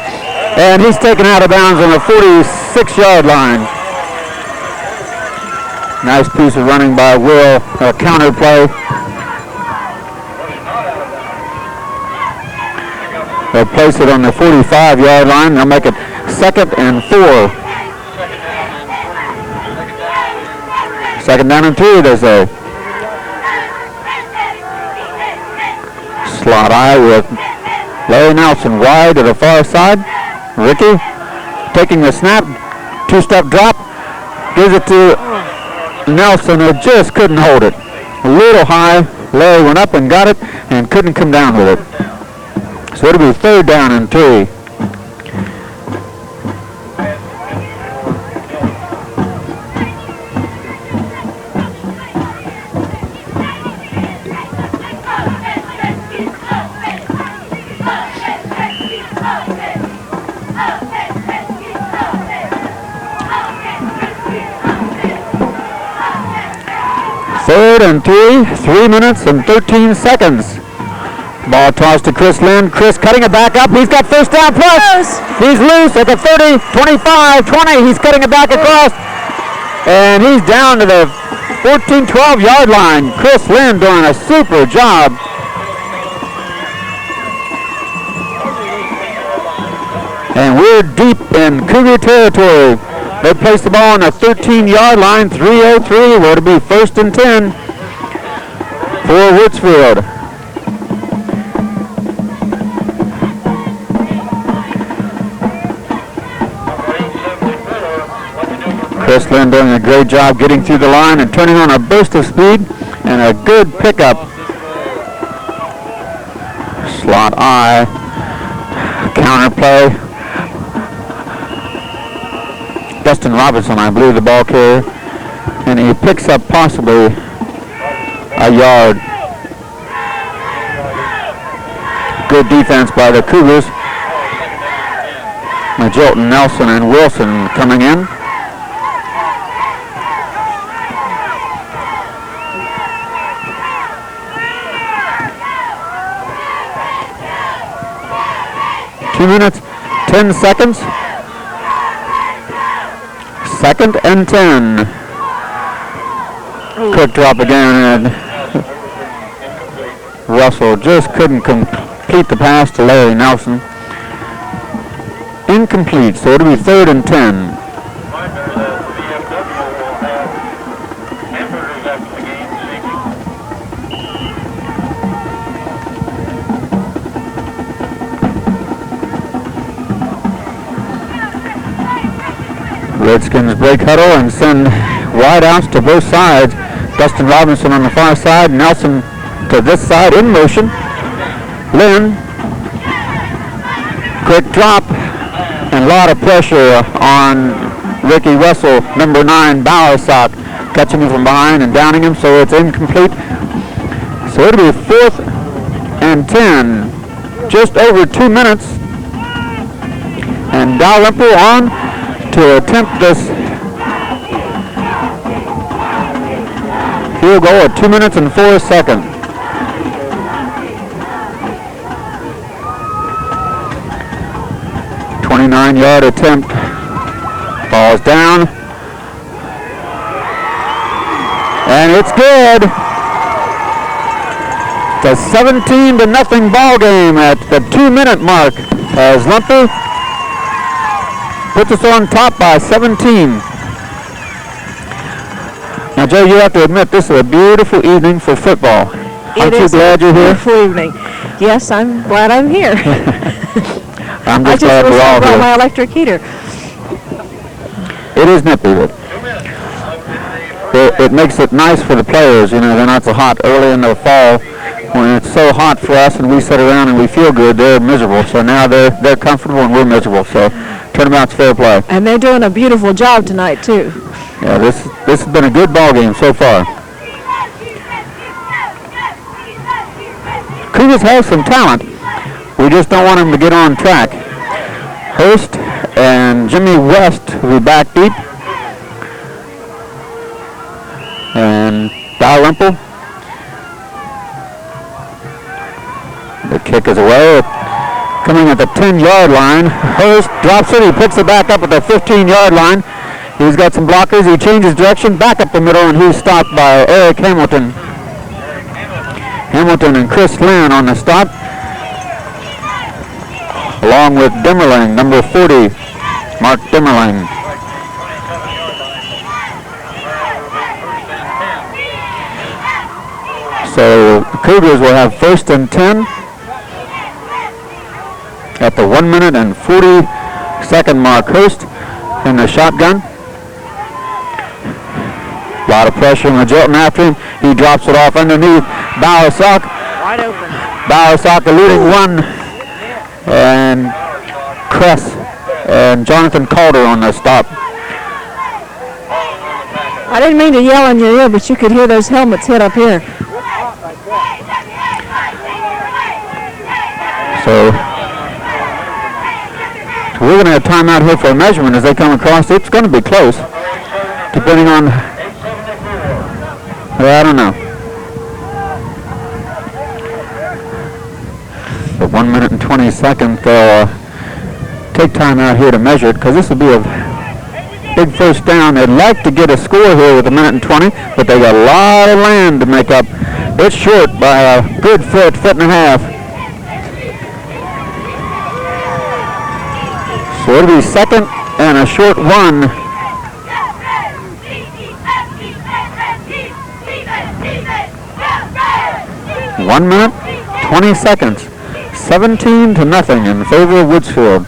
and he's taken out of bounds on the 46-yard line. Nice piece of running by Will. A counter play. They'll place it on the 45-yard line. They'll make it 2nd and 4. 2nd down and 3, they say. Slot I with Larry Nelson wide to the far side. Ricky taking the snap. 2-step drop. Gives it to Nelson, who just couldn't hold it. A little high. Larry went up and got it and couldn't come down with it. So it'll be 3rd down and 3. Third and 3 minutes and 13 seconds. Ball tossed to Chris Lynn. Chris cutting it back up. He's got 1st down plus. He's loose at the 30, 25, 20. He's cutting it back across. And he's down to the 14, 12-yard line. Chris Lynn doing a super job. And we're deep in Cougar territory. They place the ball on the 13-yard line, 3:03. Well, it'll be 1st and 10 for Woodsfield. Chris Lynn doing a great job getting through the line and turning on a burst of speed and a good pickup. Slot I, counter play. Dustin Robinson, I believe, the ball carrier, and he picks up possibly a yard. Good defense by the Cougars. Jolton, Nelson, and Wilson coming in. Two minutes, 10 seconds. 2nd and 10. Quick drop again, and Russell just couldn't complete the pass to Larry Nelson. Incomplete, so it'll be 3rd and 10. Redskins break huddle and send wideouts to both sides. Dustin Robinson on the far side, Nelson to this side in motion. Lynn, quick drop, and a lot of pressure on Ricky Russell, number 9, Bowersock, catching him from behind and downing him, so it's incomplete. So it'll be 4th and 10, just over 2 minutes. And Dalrymple on to attempt this field goal at 2 minutes and 4 seconds. .29-yard attempt. Ball's down. And it's good. It's a 17-0 ball game at the 2-minute mark as Lumper puts us on top by 17. Now, Joe, you have to admit this is a beautiful evening for football. Aren't you glad you're here? Beautiful evening. Yes, I'm glad I'm here. I'm just glad we're all here. My electric heater. It is nippy. It makes it nice for the players. You know, they're not so hot early in the fall. When it's so hot for us and we sit around and we feel good, they're miserable. So now they're comfortable and we're miserable. So turnabout's fair play. And they're doing a beautiful job tonight, too. Yeah, this has been a good ball game so far. Cougars have some talent. We just don't want them to get on track. Hurst and Jimmy West will be back deep. And Dalrymple. The kick is away. Coming at the 10-yard line. Hurst drops it. He picks it back up at the 15-yard line. He's got some blockers. He changes direction back up the middle, and he's stopped by Eric Hamilton. Hamilton and Chris Lynn on the stop. along with Dimmerling, number 40, Mark Dimmerling. So the Cougars will have 1st and 10 at the 1 minute and 40-second mark. Hurst in the shotgun. A lot of pressure on Jilton after him. He drops it off underneath Bowersock. Wide open. Bowersock eluding one. And Kress and Jonathan Calder on the stop. I didn't mean to yell in your ear, but you could hear those helmets hit up here. So we're going to have timeout here for a measurement as they come across. It's going to be close, depending on, well, I don't know. But 1 minute and 20 seconds, they'll take time out here to measure it, because this will be a big first down. They'd like to get a score here with 1 minute and 20, but they got a lot of land to make up. It's short by a good foot and a half. So it'll be second and a short one. One minute, 20 seconds. 17-0 in favor of Woodsfield.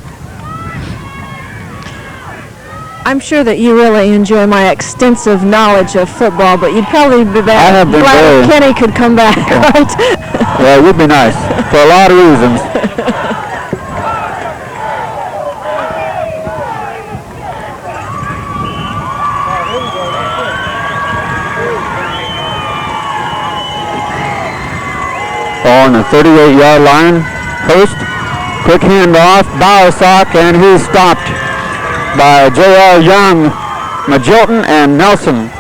I'm sure that you really enjoy my extensive knowledge of football, but you'd probably be glad if Kenny could come back, right? Yeah, it would be nice for a lot of reasons. On the 38-yard line, Post, quick handoff, Bowersock, and he's stopped by J.R. Young, Magilton, and Nelson.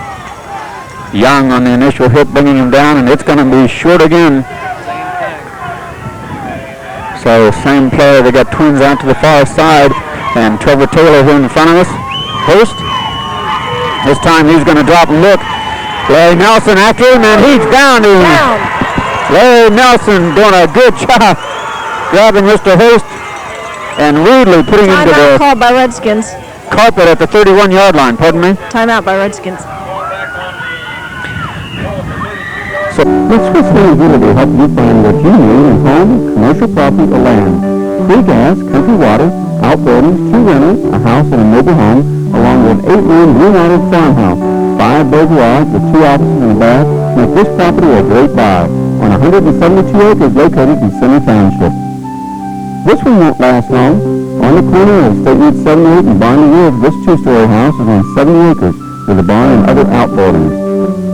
Young on the initial hit, bringing him down, and it's going to be short again. So same player, they got twins out to the far side, and Trevor Taylor here in front of us. Post, this time he's going to drop and look. Larry Nelson after him, and he's down. Larry Nelson doing a good job grabbing Mr. Hurst and rudely putting him to the called by Redskins. Carpet at the 31-yard line. Pardon me? Timeout by Redskins. So let's switch things here to help you find what you need in home, commercial property, or land. Free gas, country water, outbuildings, 2 rentals, a house, and a mobile home, along with an 8-room remodeled farmhouse. 5-bed garage with 2 offices and a bath make this property a great buy on 172 acres located in Center Township. This one won't last long. On the corner of State Route 78 and Barney Ridge, this 2-story house is on 70 acres with a barn and other outbuildings.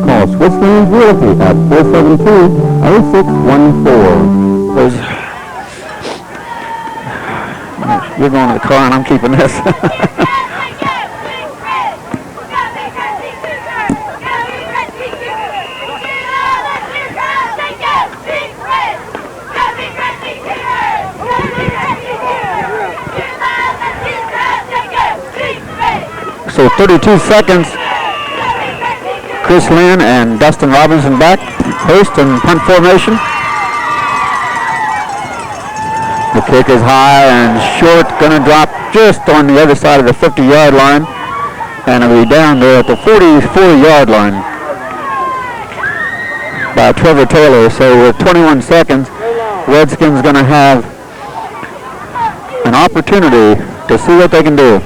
Call Switzerland's Realty at 472-0614. You're going to the car and I'm keeping this. So 32 seconds. Chris Lynn and Dustin Robinson back. Hurst in punt formation. The kick is high and short. Going to drop just on the other side of the 50-yard line. And it'll be down there at the 44-yard line by Trevor Taylor. So with 21 seconds, Redskins going to have an opportunity to see what they can do.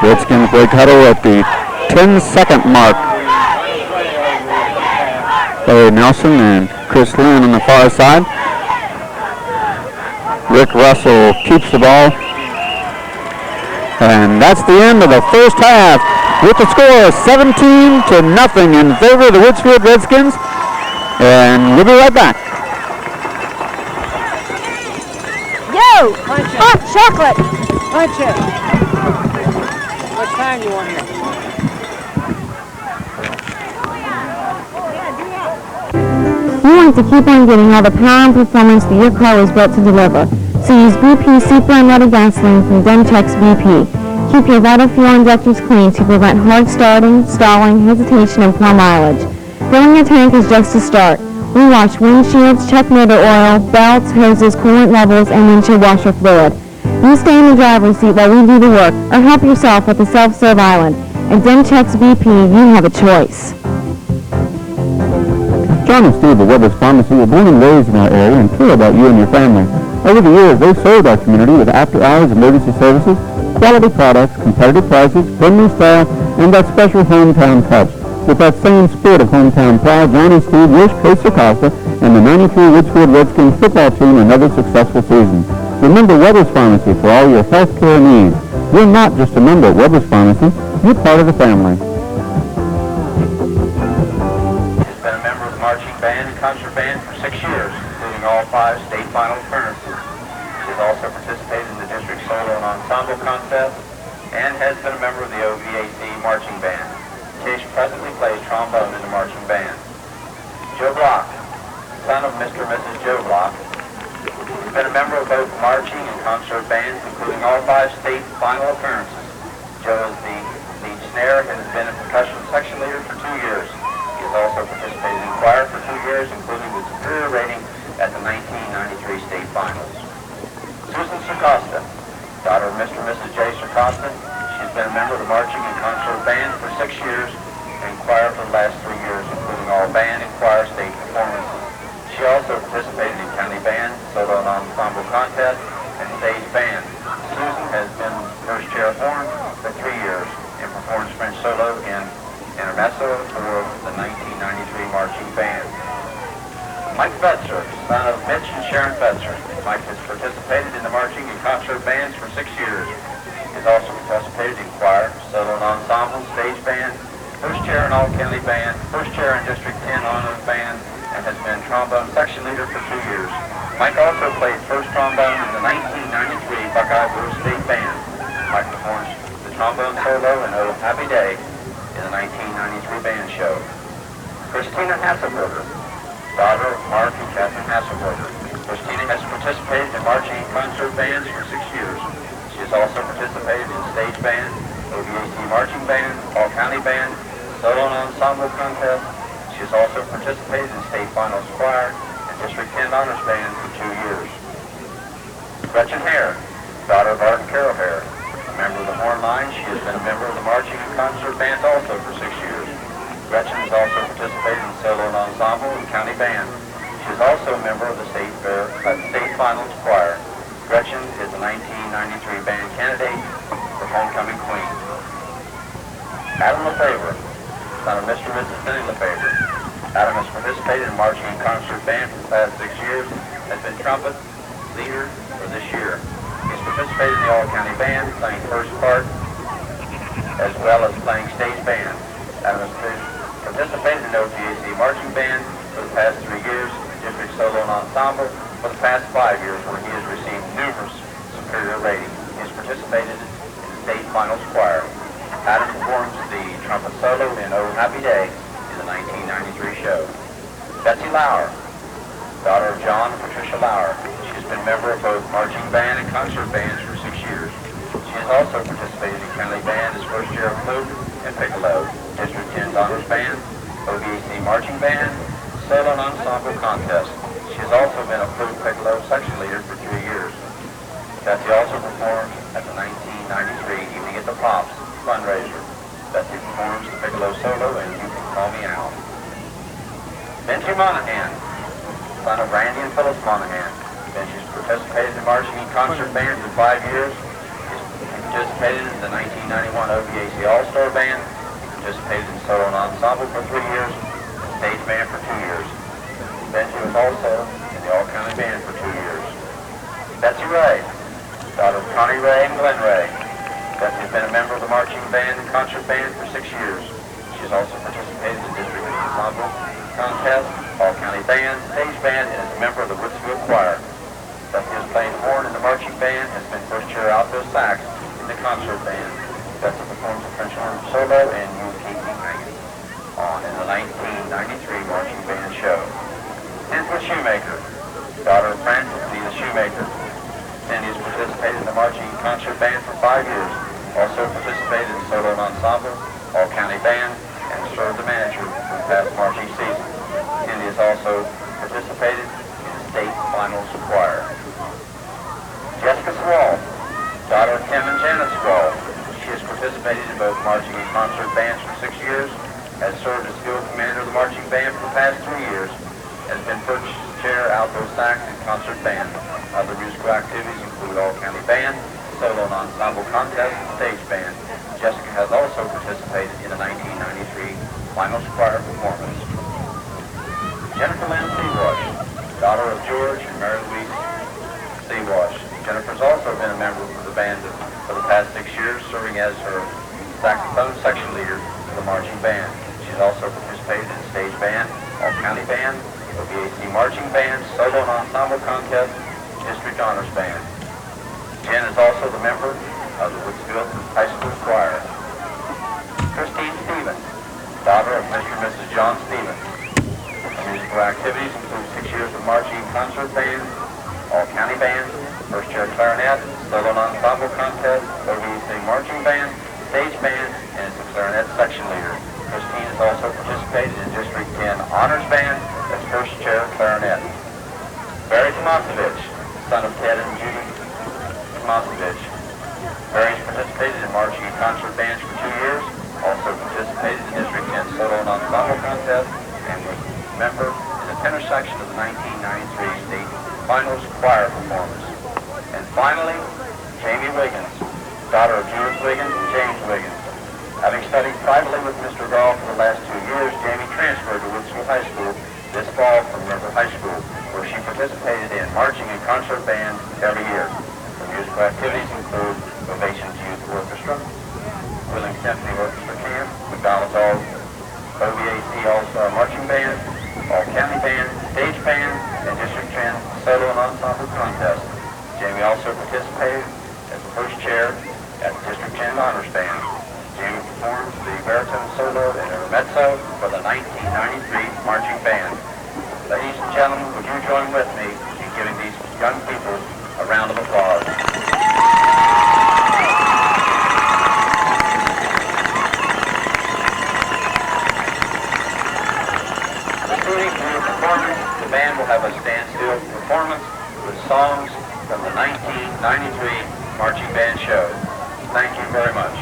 Redskins break huddle at the 10-second mark. Larry Nelson and Chris Lynn on the far side. Rick Russell keeps the ball. And that's the end of the first half with the score 17-0 in favor of the Woodsfield Redskins. And we'll be right back. Yo! Hot chocolate! Punch it! What time you want here? You want to keep on getting all the power and performance that your car was built to deliver. So use BP Super Unleaded Gasoline from Demtex BP. Keep your vital fuel injectors clean to prevent hard starting, stalling, hesitation, and poor mileage. Filling your tank is just a start. We wash windshields, check motor oil, belts, hoses, coolant levels, and windshield washer fluid. You stay in the driver's seat while we do the work, or help yourself at the self-serve island. At Demchek's VP, you have a choice. John and Steve at Weber's Pharmacy were born and raised in our area and care about you and your family. Over the years, they've served our community with after-hours emergency services, quality products, competitive prices, friendly staff, and that special hometown touch. With that same spirit of hometown pride, John and Steve wish Coach Acosta and the 93 Woodsfield Redskins football team another successful season. Remember Weber's Pharmacy for all your health care needs. You're not just a member at Weber's Pharmacy, you're part of the family. He's been a member of the marching band and concert band for 6 years, including all 5 state final appearances. He has also participated in the district solo and ensemble contest and has been a member of the OVAC marching band. Case presently plays trombone in the marching band. Joe Block, son of Mr. and Mrs. Joe Block, has been a member of both marching and concert bands, including all 5 state final appearances. Joe is the lead snare and has been a percussion section leader for 2 years. He has also participated in choir for 2 years, including the superior rating at the 1993 state finals. Susan Sarcosta, daughter of Mr. and Mrs. J. Sarcosta, she's been a member of the marching and concert band for 6 years and choir for the last 3 years, including all band and choir state performances. She also participated in county band, solo and ensemble contest, and stage band. Susan has been first chair of horn for 3 years and performs French solo in intermezzo for the 1993 marching band. Mike Fetzer, son of Mitch and Sharon Fetzer. Mike has participated in the marching and concert bands for 6 years. He has also participated in choir, solo and ensemble, stage band, first chair in all-county band, first chair in District 10 honors band, and has been trombone section leader for 2 years. Mike also played first trombone in the 1993 Buckeye Blues State Band. Mike performs the trombone solo in Oh Happy Day in the 1993 band show. Christina Hasselberger, daughter of Mark and Catherine Hasselberger. Christina has participated in marching and concert bands for 6 years. She has also participated in stage band, OVAC marching band, all-county band, solo and ensemble contest. She has also participated in state finals choir and District 10 honors band for 2 years. Gretchen Hare, daughter of Art and Carol Hare, a member of the horn line. She has been a member of the marching and concert band also for 6 years. Gretchen has also participated in solo and ensemble and county band. She is also a member of the state finals choir. Gretchen is the 1993 band candidate for Homecoming Queen. Adam LaFavre, son of Mr. and Mrs. Denny LaFavre. Adam has participated in marching and concert band for the past 6 years, has been trumpet leader for this year. He has participated in the all-county band, playing first part, as well as playing stage band. Adam has participated in the OVAC marching band for the past 3 years, district solo and ensemble for the past 5 years, where he has received numerous superior ratings. He has participated in the state finals choir. Adam performs the trumpet solo in Oh Happy Day in the 1993 show. Betsy Lauer, daughter of John and Patricia Lauer. She has been a member of both marching band and concert bands for 6 years. She has also participated in county band as first chair of flute and piccolo, District 10 honors band, OVAC marching band, solo and ensemble contest. She has also been a flute piccolo section leader for 3 years. Betsy also performed at the 1993 Evening at the Pops fundraiser. Betsy performs the piccolo solo and You Can Call Me Out. Benji Monahan, son of Randy and Phyllis Monahan. Benji's participated in marching and concert band for 5 years. He participated in the 1991 OVAC All-Star Band. He participated in solo and ensemble for 3 years, and stage band for 2 years. Benji was also in the all-county band for 2 years. Betsy Ray, daughter of Connie Ray and Glenn Ray. Betsy has been a member of the marching band and concert band for 6 years. She has also participated in district ensemble contest, all-county band, stage band, and is a member of the Woodsfield choir. Betsy has played horn in the marching band, has been first chair alto sax in the concert band. Betsy performs the French horn solo and You Keep Me Hanging on in the 1993 marching band show. Cynthia Shoemaker, daughter of Francis and Nina Shoemaker. Cindy has participated in the marching concert band for 5 years, Also participated in solo and ensemble, all-county band, and served the manager for the past marching season. Cindy has also participated in the state finals choir. Jessica Swall, daughter of Tim and Janet Swall. She has participated in both marching and concert bands for 6 years, has served as field commander of the marching band for the past 3 years, has been first chair, alto sax, and concert band. Other musical activities include all-county band, solo and ensemble contest, and stage band. Jessica has also participated in the 1993 finals choir performance. Jennifer Lynn Seawash, daughter of George and Mary Louise Seawash. Jennifer's also been a member of the band for the past 6 years, serving as her saxophone section leader for the marching band. She's also participated in stage band, all-county band, OVAC marching band, solo and ensemble contest, district honors band. Jen is also the member of the Woodsfield High School Choir. Christine Stevens, daughter of Mr. and Mrs. John Stevens. Musical activities include 6 years of marching and concert band, all-county band, first chair clarinet, solo and ensemble contest, OVAC marching band, stage band, and is the clarinet section leader. Christine has also participated in District 10 Honors Band as first chair clarinet. Barry Tomasevich, son of Ted and Judy Tomasevich. Barry has participated in marching and concert bands for 2 years, also participated in District 10 solo and ensemble contest, and was a member in the tenor section of the 1993 state finals choir performance. And finally, Jamie Wiggins, daughter of Judith Wiggins and James Wiggins. Having studied privately with Mr. Gall for the last 2 years, Jamie transferred to Woodsfield High School this fall from River High School, where she participated in marching and concert bands every year. Her musical activities include Ovations Youth Orchestra, Wheeling Symphony Orchestra Camp, McDonald's OVAC All-Star Marching Band, All-County Band, Stage Band, and District 10 Solo and Ensemble Contest. Jamie also participated as the first chair at the District 10 Honors Band. Jamie performs the baritone solo and intermezzo for the 1993 marching band. Ladies and gentlemen, would you join with me in giving these young people a round of applause? Proceeding to your performance, the band will have a standstill performance with songs from the 1993 marching band show. Thank you very much.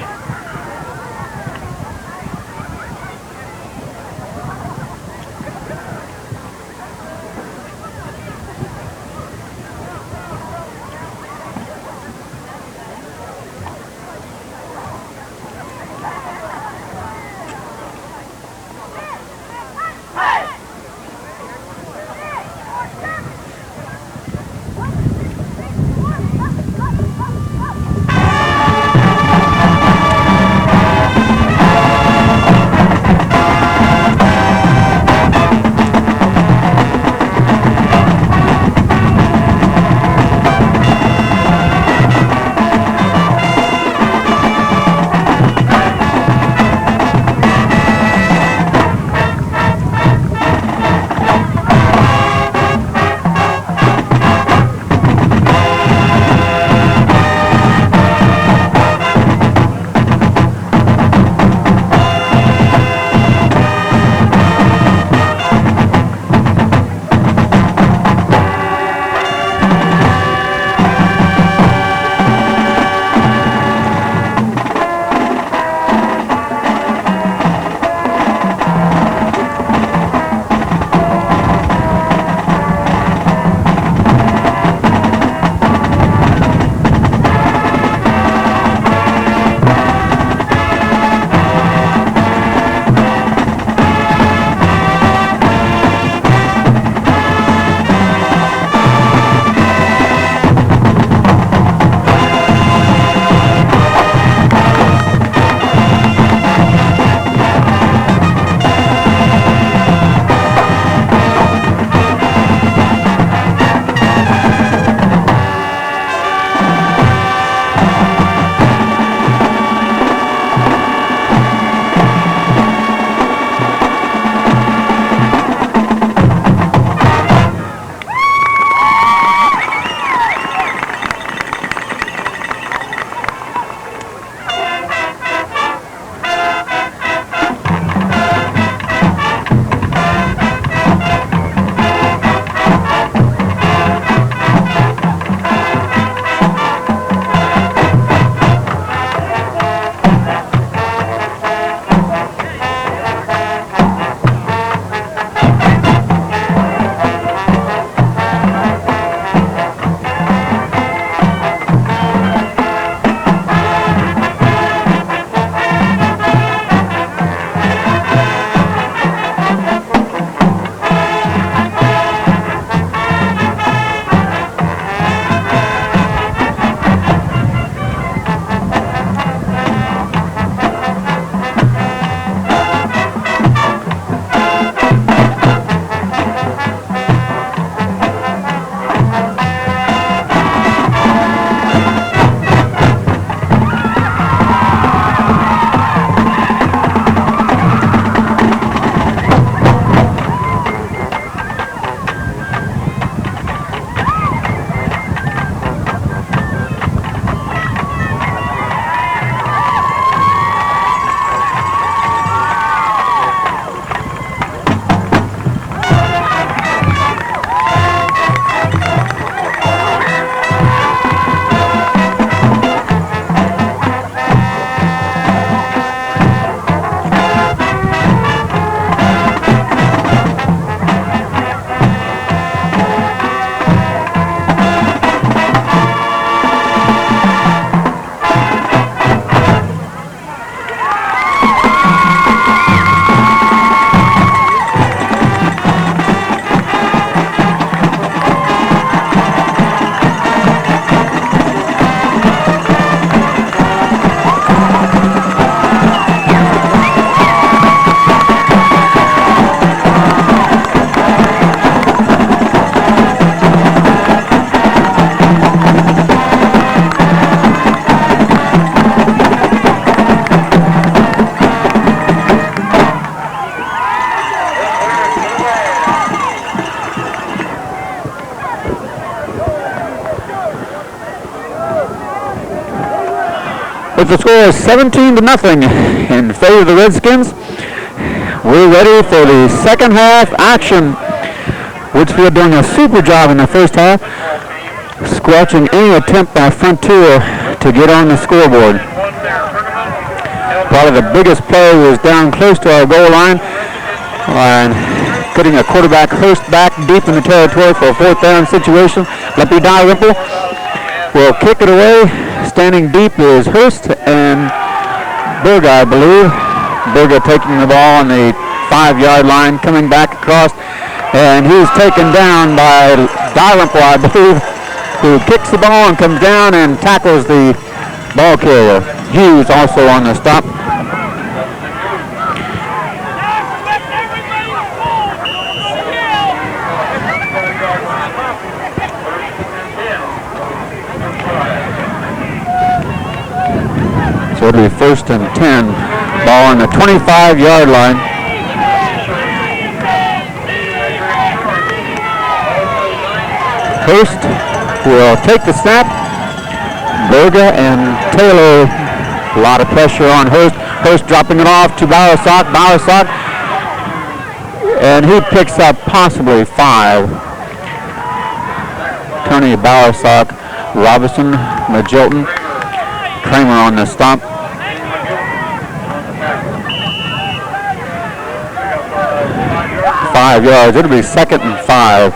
With the score of 17-0 in favor of the Redskins, we're ready for the second half action. Woodsfield doing a super job in the first half, squelching any attempt by Frontier to get on the scoreboard. Probably the biggest play was down close to our goal line and putting a quarterback Hurst back deep in the territory for a fourth down situation. Leppy Dalrymple will kick it away. Standing deep is Hurst and Berger, I believe. Berger taking the ball on the 5-yard line, coming back across, and he's taken down by Dalrymple, I believe, who kicks the ball and comes down and tackles the ball carrier. Hughes also on the stop. So it'll be 1st and 10. Ball on the 25-yard line. Hurst will take the snap. Berger and Taylor, a lot of pressure on Hurst. Hurst dropping it off to Bowersock. Bowersock, and he picks up possibly 5. Tony Bowersock, Robinson, Majilton, Kramer on the stop. 5 yards. It'll be 2nd and 5.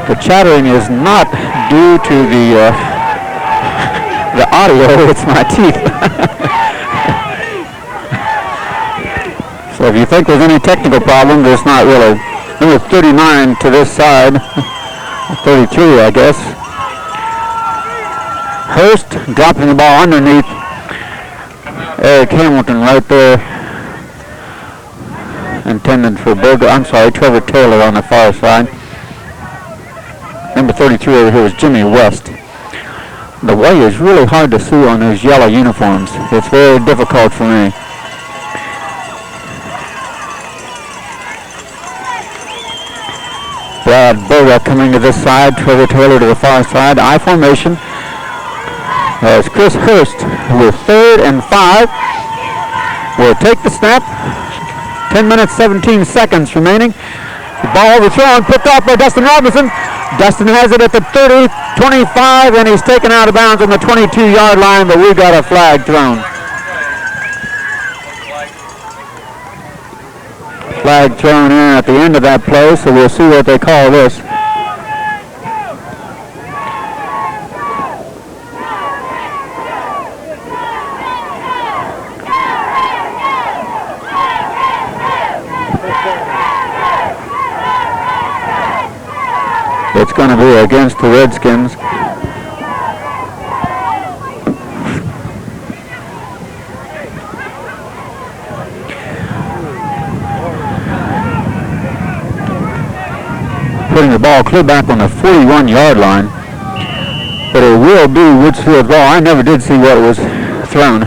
The chattering is not due to the audio. It's my teeth. So if you think there's any technical problem, there's not really. Number 39 to this side. 33, I guess. Hurst dropping the ball underneath Eric Hamilton right there. Intended for Trevor Taylor on the far side. Number 33 over here was Jimmy West. The white is really hard to see on those yellow uniforms. It's very difficult for me. Brad Berger coming to this side, Trevor Taylor to the far side. I formation as Chris Hurst with 3rd and 5 will take the snap. 10 minutes, 17 seconds remaining. The ball overthrown, picked off by Dustin Robinson. Dustin has it at the 30, 25, and he's taken out of bounds on the 22-yard line, but we got a flag thrown. Flag thrown in at the end of that play, so we'll see what they call this. It's going to be against the Redskins. Putting the ball clear back on the 41-yard line. But it will be Woodsfield's ball. I never did see what was thrown.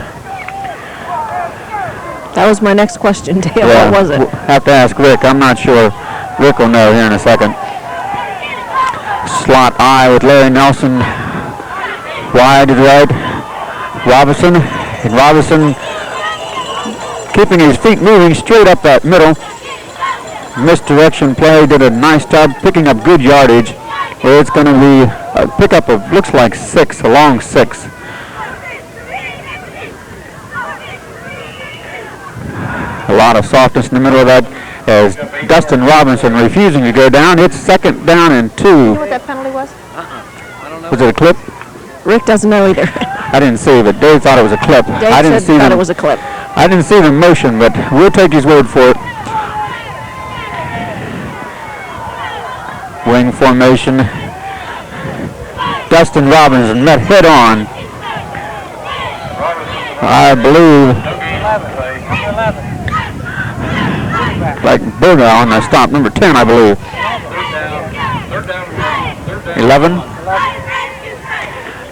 That was my next question, Dale. Yeah, what was it? We'll have to ask Rick. I'm not sure. Rick will know here in a second. Slot I with Larry Nelson. Wide to the right. Robinson. And Robinson keeping his feet moving straight up that middle. Misdirection play. Did a nice job picking up good yardage. Where it's going to be a pickup of, looks like 6, a long 6. A lot of softness in the middle of that as Dustin Robinson refusing to go down. It's 2nd down and 2. You know what that penalty was? I don't know. Was it a clip? Rick doesn't know either. I didn't see, but Dave thought it was a clip. Dave thought it was a clip. I didn't see the motion, but we'll take his word for it. Wing formation. Dustin Robinson met head on. I believe like Berger on the stop, number 10, I believe. 11?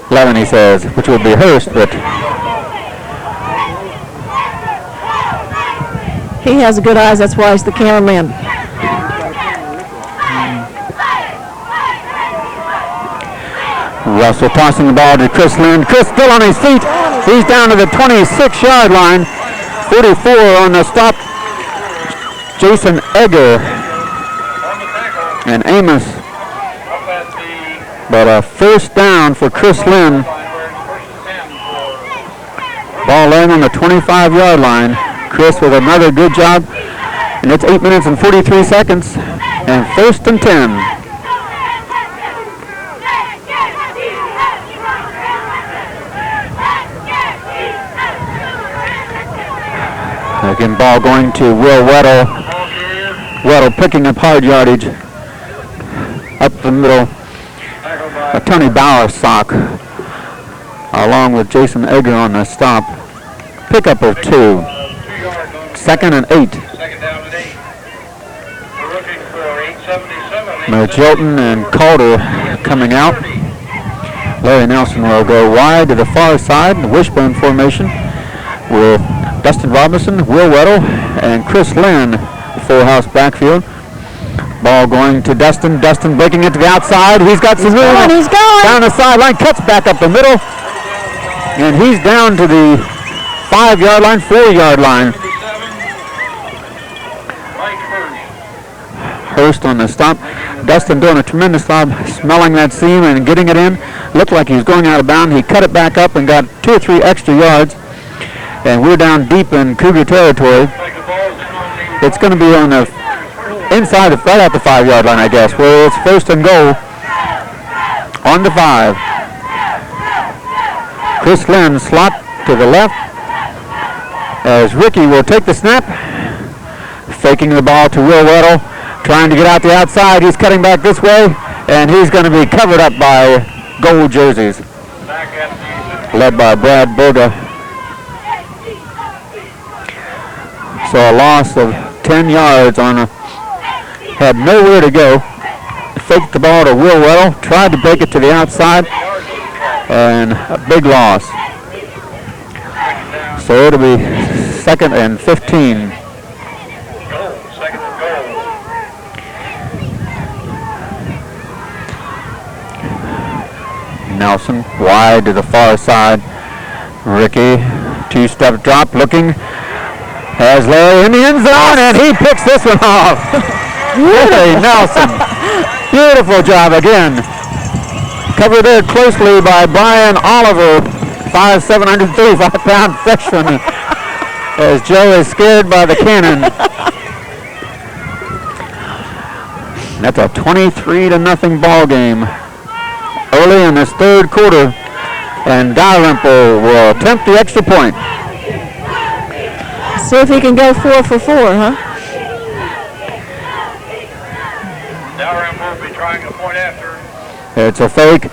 11, he says, which would be Hurst, but he has good eyes, that's why he's the cameraman. Russell tossing the ball to Chris Lynn. Chris still on his feet. He's down to the 26-yard line. 44 on the stop. Jason Egger and Amos. But a first down for Chris Lynn. Ball laying on the 25-yard line. Chris with another good job. And it's 8 minutes and 43 seconds. And first and 10. Again, ball going to Will Weddle. Weddle picking up hard yardage. Up the middle. A Tony Bauer sock. Along with Jason Egger on the stop. Pickup of 2. Second and 8. Jilton and Calder coming out. Larry Nelson will go wide to the far side in the wishbone formation with Dustin Robinson, Will Weddle, and Chris Lynn, full house backfield. Ball going to Dustin. Dustin breaking it to the outside. He's got some room. He's going. Down the sideline, cuts back up the middle. And he's down to the 5-yard line, 4-yard line. Hurst on the stop. Dustin doing a tremendous job smelling that seam and getting it in. Looked like he was going out of bounds. He cut it back up and got 2 or 3 extra yards. And we're down deep in Cougar territory. It's going to be on the inside, right at the 5-yard line, I guess, where it's first and goal on the 5. Chris Lynn slot to the left as Ricky will take the snap. Faking the ball to Will Weddle. Trying to get out the outside. He's cutting back this way, and he's going to be covered up by gold jerseys. Led by Brad Boga. So a loss of 10 yards on a, had nowhere to go. Faked the ball to Will Weddle, tried to break it to the outside, and a big loss. So it'll be second and 15. Nelson wide to the far side. Ricky, 2-step drop, looking. Has Larry in the end zone, and he picks this one off. Larry Nelson. Beautiful job again. Covered there closely by Brian Oliver, 5'7", 135-pound freshman, as Joe is scared by the cannon. That's a 23-0 ball game early in this third quarter, and Dalrymple will attempt the extra point. See if he can go 4 for 4, huh? Dalrymple will be trying a point after. It's a fake,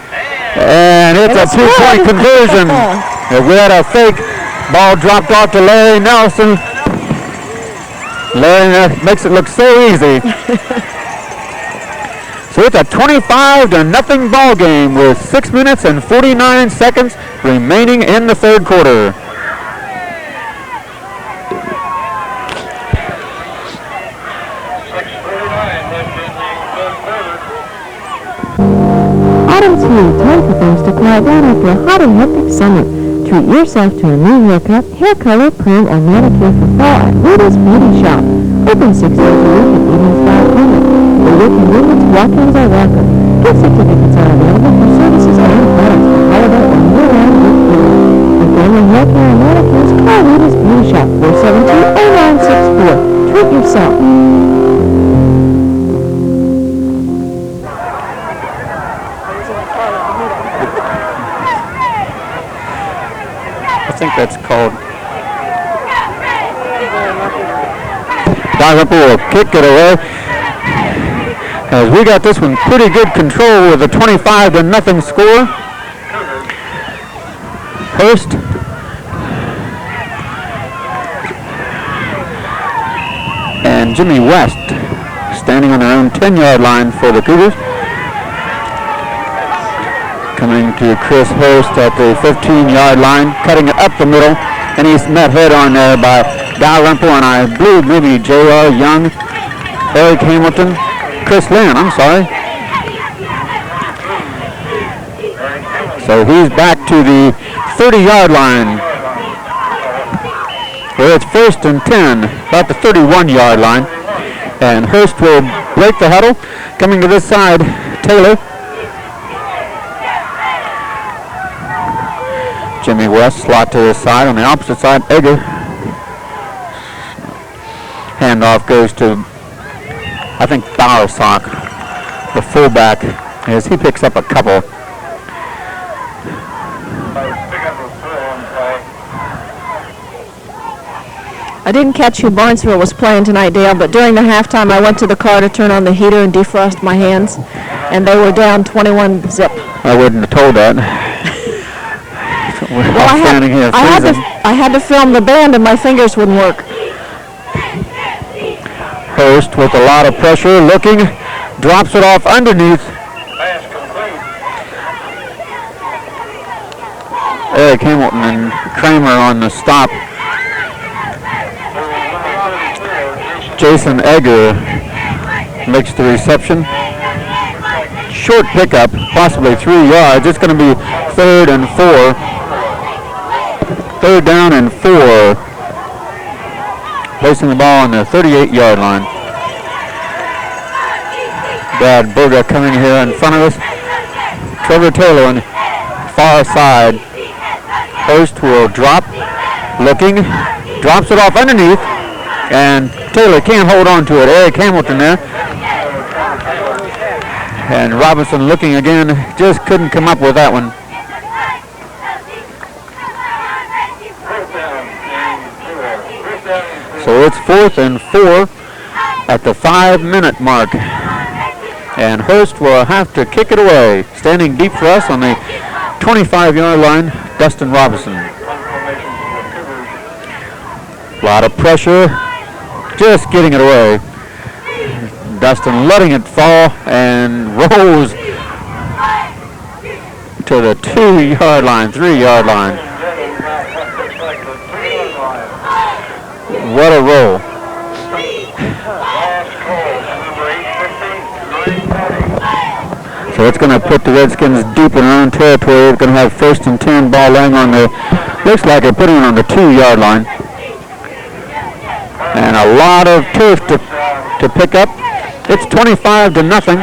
and it's a 2-point conversion. We had a fake. Ball dropped off to Larry Nelson. Larry makes it look so easy. So it's a 25-0 ball game with 6 minutes and 49 seconds remaining in the third quarter. Autumn's here, time for things to quiet down after a hot and hectic summer. Treat yourself to a new haircut, hair color, perm, or manicure for fall at Woody's Beauty Shop. Open 6 days a week and evenings 500. For your convenience, walk-ins are welcome. Gift certificates are available for services and products for holiday or year-round gift giving. For family hair care and manicures, call Woody's Beauty Shop 472-0964. Treat yourself. I think that's called. Dalrymple will kick it away. As we got this one pretty good control with a 25-0 score. Hurst. And Jimmy West standing on their own 10-yard line for the Cougars. Coming to Chris Hurst at the 15-yard line, cutting it up the middle, and he's met head on there by Dalrymple, and I believe maybe J.R. Young, Eric Hamilton, Chris Lynn, I'm sorry. So he's back to the 30-yard line. Well, it's 1st and 10, about the 31-yard line. And Hurst will break the huddle. Coming to this side, Taylor. Jimmy West slot to his side. On the opposite side, Egger. Handoff goes to, I think, Bowersock, the fullback, as he picks up a couple. I didn't catch who Barnesville was playing tonight, Dale, but during the halftime I went to the car to turn on the heater and defrost my hands, and they were down 21 zip. I wouldn't have told that. Well, I had to film the band and my fingers wouldn't work. Hurst with a lot of pressure, looking, drops it off underneath. Eric Hamilton and Kramer on the stop. Jason Egger makes the reception. Short pickup, possibly 3 yards. It's going to be 3rd and 4. 3rd down and 4. Placing the ball on the 38-yard line. Brad Berga coming here in front of us. Trevor Taylor on the far side. Hurst will drop, looking, drops it off underneath, and Taylor can't hold on to it. Eric Hamilton there. And Robinson looking again, just couldn't come up with that one. So it's 4th and 4 at the 5-minute mark. And Hurst will have to kick it away. Standing deep for us on the 25-yard line, Dustin Robinson. A lot of pressure, just getting it away. Dustin letting it fall and rolls to the 2-yard line, 3-yard line. What a roll. So it's going to put the Redskins deep in their own territory. They're going to have 1st and 10, ball laying on the, looks like they're putting it on the 2-yard line. And a lot of turf to pick up. It's 25 to nothing.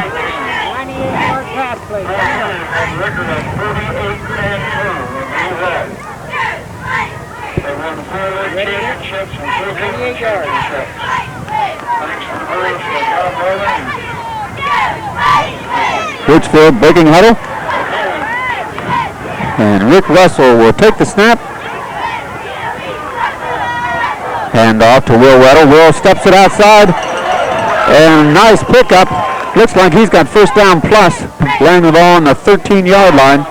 Woodsfield breaking huddle. And Rick Russell will take the snap. Hand off to Will Weddle. Will steps it outside. And nice pickup. Looks like he's got 1st down plus. Laying the ball on the 13-yard line.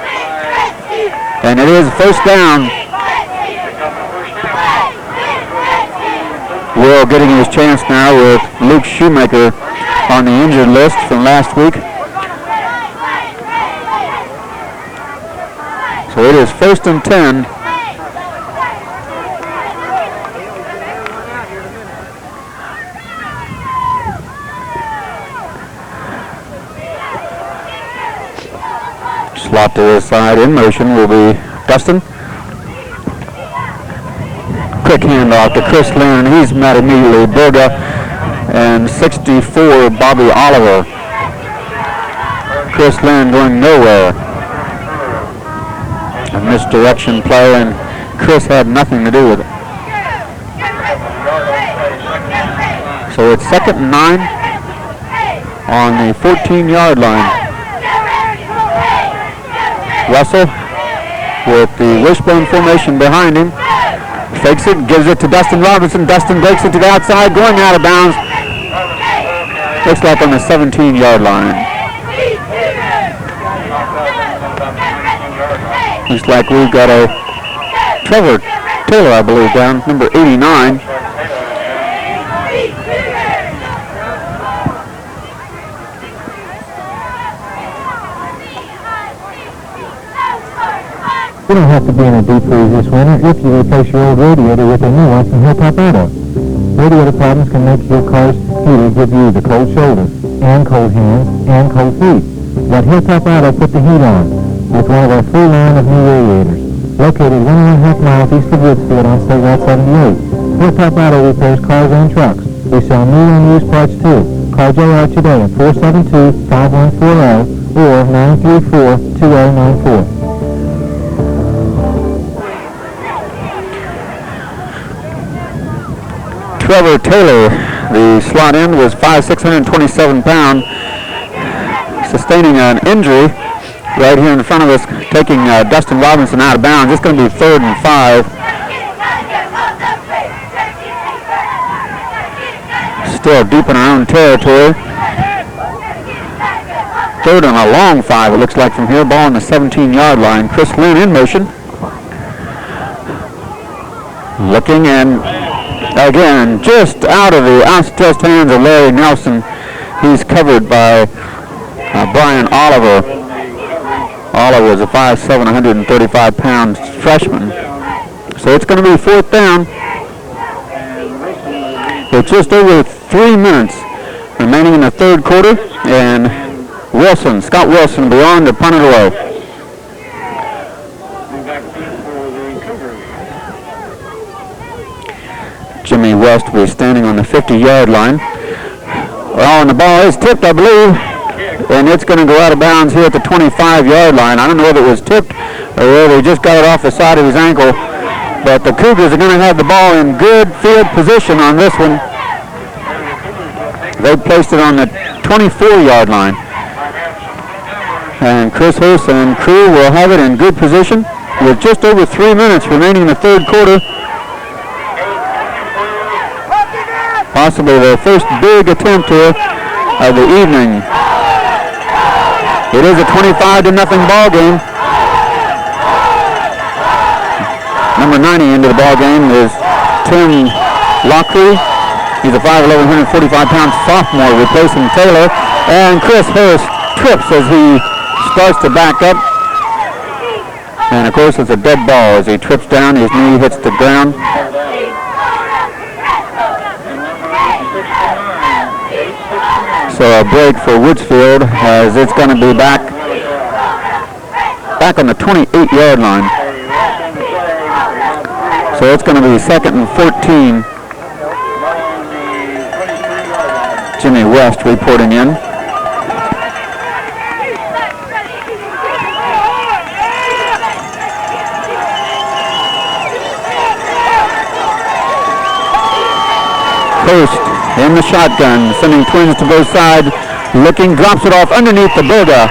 And it is 1st down. Will getting his chance now with Luke Shoemaker on the injured list from last week. So it is 1st and 10. Slot to his side. In motion will be Dustin. Quick handoff to Chris Lynn. He's met immediately. Berga and 64, Bobby Oliver. Chris Lynn going nowhere. A misdirection play, and Chris had nothing to do with it. So it's 2nd and 9 on the 14-yard line. Russell with the wishbone formation behind him. Fakes it, gives it to Dustin Robinson. Dustin breaks it to the outside, going out of bounds. Looks like on the 17-yard line. Looks like we've got a Trevor Taylor, I believe, down, number 89. You don't have to be in a deep freeze this winter if you replace your old radiator with a new one from Hilltop Auto. Radiator problems can make your car's heater give you the cold shoulder, and cold hands, and cold feet. Let Hilltop Auto put the heat on. with one of our full line of new radiators. Located 1.5 miles east of Woodsfield on State Route 78. Hilltop Auto repairs cars and trucks. We sell new and used parts too. Call JR today at 472-5140 or 934-2094. Trevor Taylor, the slot end, was 5'6", 127 pounds, sustaining an injury right here in front of us, taking Dustin Robinson out of bounds. It's going to be 3rd and 5. Still deep in our own territory. 3rd and a long 5, it looks like from here. Ball on the 17-yard line. Chris Lynn in motion. Looking, and again, just out of the outstretched hands of Larry Nelson. He's covered by Brian Oliver. Oliver was a 5'7", 135-pound freshman. So it's going to be 4th down. With just over 3 minutes remaining in the 3rd quarter, and Scott Wilson beyond to punt it away. Jimmy West will be standing on the 50-yard line. Well, and the ball is tipped, I believe, and it's going to go out of bounds here at the 25-yard line. I don't know whether it was tipped or whether he just got it off the side of his ankle, but the Cougars are going to have the ball in good field position on this one. They placed it on the 24-yard line. And Chris Hurst and crew will have it in good position with just over 3 minutes remaining in the 3rd quarter. Possibly their first big attempt here of the evening. It is a 25-0 ball game. Number 90 into the ball game is Tim Lockery. He's a 5'11", 145-pound sophomore replacing Taylor. And Chris Hurst trips as he starts to back up. And of course it's a dead ball as he trips down. His knee hits the ground. So a break for Woodsfield as it's going to be back on the 28-yard line. So it's going to be 2nd and 14. Jimmy West reporting in. Hurst in the shotgun, sending twins to both sides. Looking, drops it off underneath the Berga.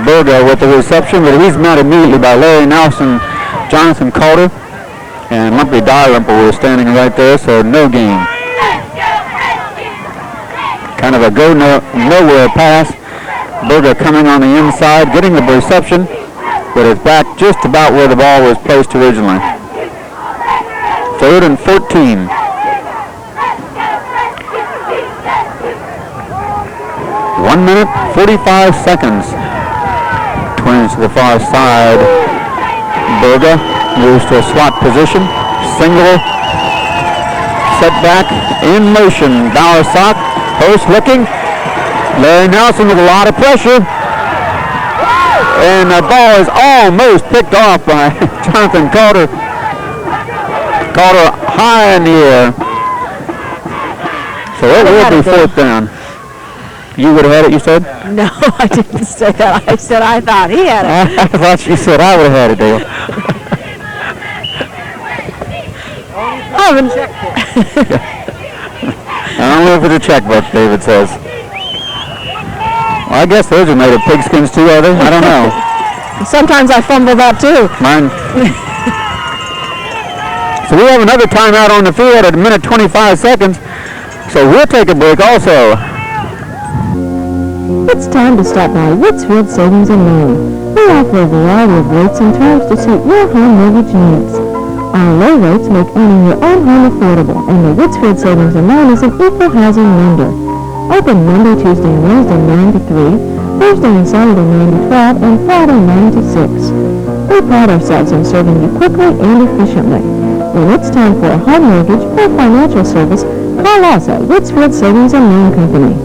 Berga with the reception, but he's met immediately by Larry Nelson, Jonathan Calder, and Lumpy Dalrymple was standing right there, so no gain. Kind of a go nowhere pass. Berga coming on the inside, getting the reception, but it's back just about where the ball was placed originally. 3rd and 14. One minute, 45 seconds. Twins to the far side. Berga moves to a slot position. Single. Set back. In motion. Bowersock. Post looking. Larry Nelson with a lot of pressure. And the ball is almost picked off by Jonathan Calder. Calder high in the air. So it will be 4th down. You would have had it, you said? No, I didn't say that. I said I thought he had it. I thought you said I would have had it, Dale. I haven't checked it. I don't know if it's a checkbook, David says. Well, I guess those are made of pigskins too, are they? I don't know. Sometimes I fumble that too. Mine. So we have another timeout on the field at 1:25. So we'll take a break also. It's time to stop by Woodsfield Savings and Loan. We offer a variety of rates and terms to suit your home mortgage needs. Our low rates make owning your own home affordable, and the Woodsfield Savings and Loan is an equal housing lender. Open Monday, Tuesday, and Wednesday 9 to 3, Thursday and Saturday 9 to 12, and Friday 9 to 6. We pride ourselves in serving you quickly and efficiently. When it's time for a home mortgage or financial service, call us at Woodsfield Savings and Loan Company.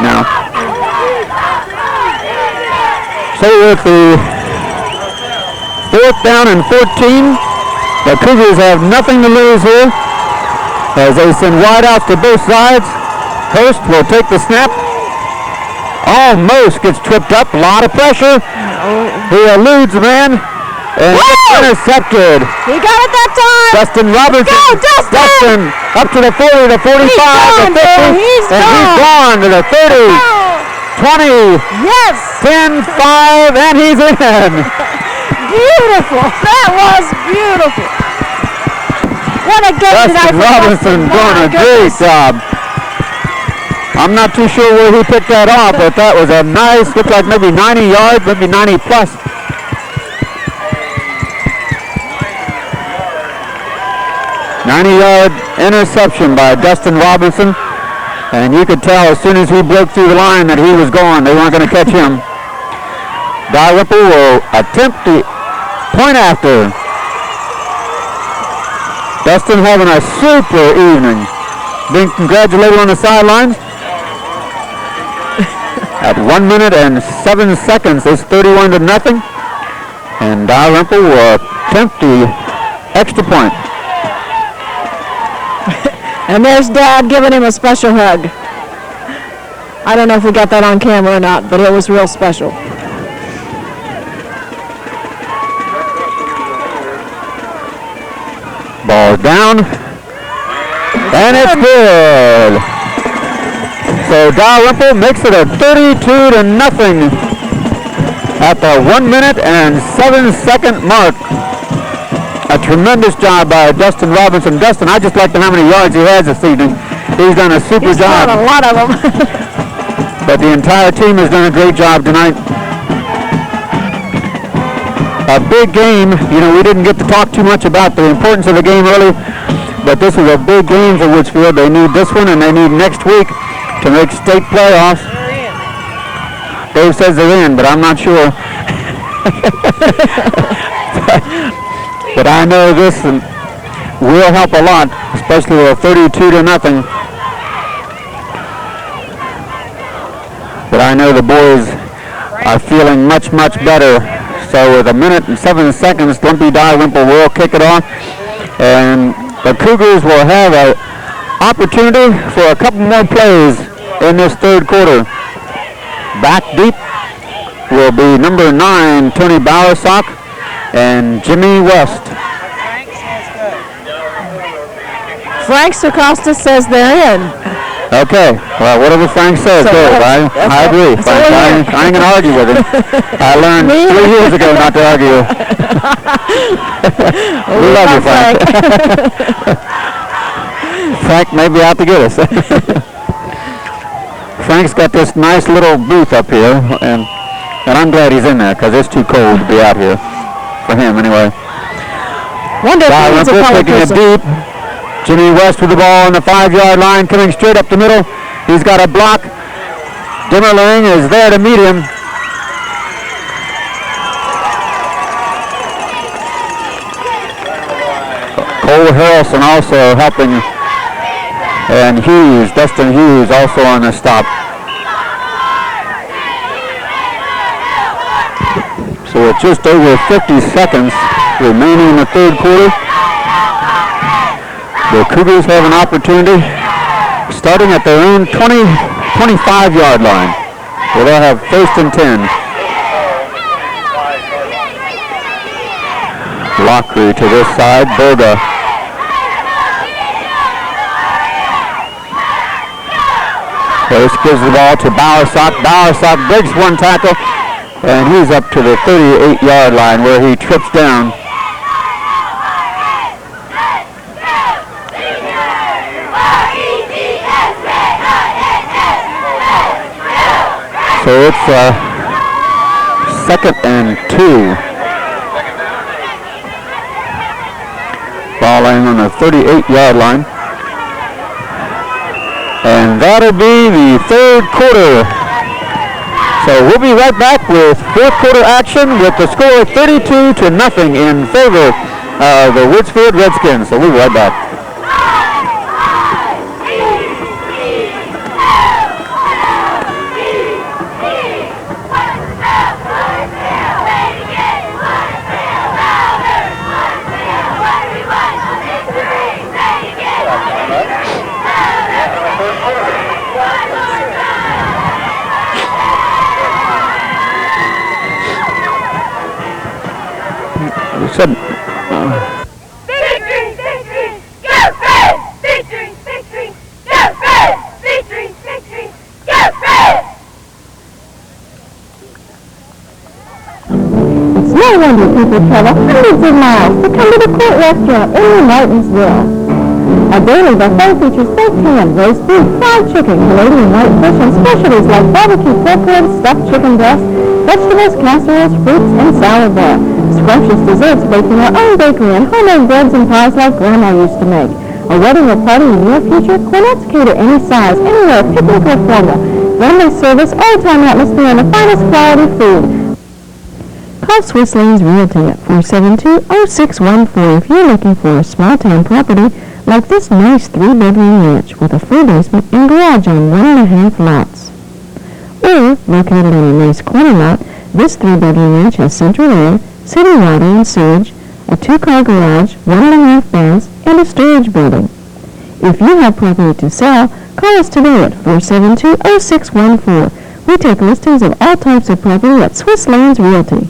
now. So with the 4th down and 14, the Cougars have nothing to lose here as they send wideouts to both sides. Hurst will take the snap. Almost gets tripped up. A lot of pressure. He eludes the man and gets intercepted. He got it that time. Dustin Robinson. Go, Dustin! Up to the 40, the 45, He's the 50. He's He's gone to the 30, 20, Yes. 10, 5, and he's in. Beautiful. That was beautiful. What a game tonight Dustin for Robinson Dustin. doing My a great goodness. job. I'm not too sure where he picked that off, but that was a nice, looked like maybe 90 yards, maybe 90 plus. "90-yard interception by Dustin Robinson, and you could tell as soon as he broke through the line that he was gone. They weren't going to catch him. Dalrymple will attempt the point after. Dustin having a super evening. Being congratulated on the sidelines. At 1 minute and 7 seconds, it's 31-0, and Dalrymple will attempt the extra point. And there's Dad giving him a special hug. I don't know if we got that on camera or not, but it was real special. Ball down, and it's good. So Dalrymple makes it a 32-0 at the 1 minute and 7 second mark. A tremendous job by Dustin Robinson. Dustin, I just like how many yards he has this evening. He's done a super job. A lot of them. But the entire team has done a great job tonight. A big game. You know, we didn't get to talk too much about the importance of the game early, but this was a big game for Woodsfield. They need this one, and they need next week to make state playoffs. Dave says they're in, but I'm not sure. But I know this will help a lot, especially with a 32-0. But I know the boys are feeling much, much better. So with 1 minute and 7 seconds, Lumpy Dalrymple will kick it off. And the Cougars will have an opportunity for a couple more plays in this third quarter. Back deep will be number 9, Tony Bowersock, and Jimmy West. Frank Sarcosta says they're in. Okay, well, whatever Frank says, So good. I agree. Frank, I ain't going to argue with him. I learned 3 years ago not to argue. We love you, Frank. Frank may be out to get us. Frank's got this nice little booth up here, and I'm glad he's in there because it's too cold to be out here. For him, anyway. Wonder if he needs a color taking it person. deep. Jimmy West with the ball on the 5-yard line, coming straight up the middle. He's got a block. Dimmerling is there to meet him. Cole Harrelson also helping. And Hughes, Dustin Hughes, also on the stop. So with just over 50 seconds remaining in the third quarter, the Cougars have an opportunity starting at their own 25-yard line, where they'll have 1st and 10. Lockery to this side, Berga. First gives the ball to Bowersock. Bowersock breaks one tackle, and he's up to the 38-yard line where he trips down. So it's 2nd and 2. Ball laying on the 38-yard line. And that'll be the third quarter. So we'll be right back with fourth quarter action with the score 32-0 in favor of the Woodsfield Redskins. So we'll be right back. said, Victory! Victory! Go Fred! Victory! Victory! Go Fred! Victory! Victory! Go Fred! It's no wonder people travel hundreds of miles to come to the Court Restaurant in New Martinsville. A daily buffet features baked ham, roast beef, fried chicken, Canadian white fish, and specialties like barbecue pork ribs, stuffed chicken breast, vegetables, casseroles, fruits, and salad bar. Scrumptious desserts baked in our own bakery and homemade breads and pies like Grandma used to make. A wedding or party in the near future? Cornettes cater any size, anywhere, picnic or formal. Friendly service, all-time atmosphere, and the finest quality food. Call Swiss Lanes Realty at 472-0614 if you're looking for a small-town property like this nice 3-bedroom ranch with a full basement and garage on 1.5 lots. Or, located on a nice corner lot, this 3-bedroom ranch has central air, city water and sewage, a 2-car garage, 1.5 baths, and a storage building. If you have property to sell, call us today at 472-0614. We take listings of all types of property at Swiss Lanes Realty.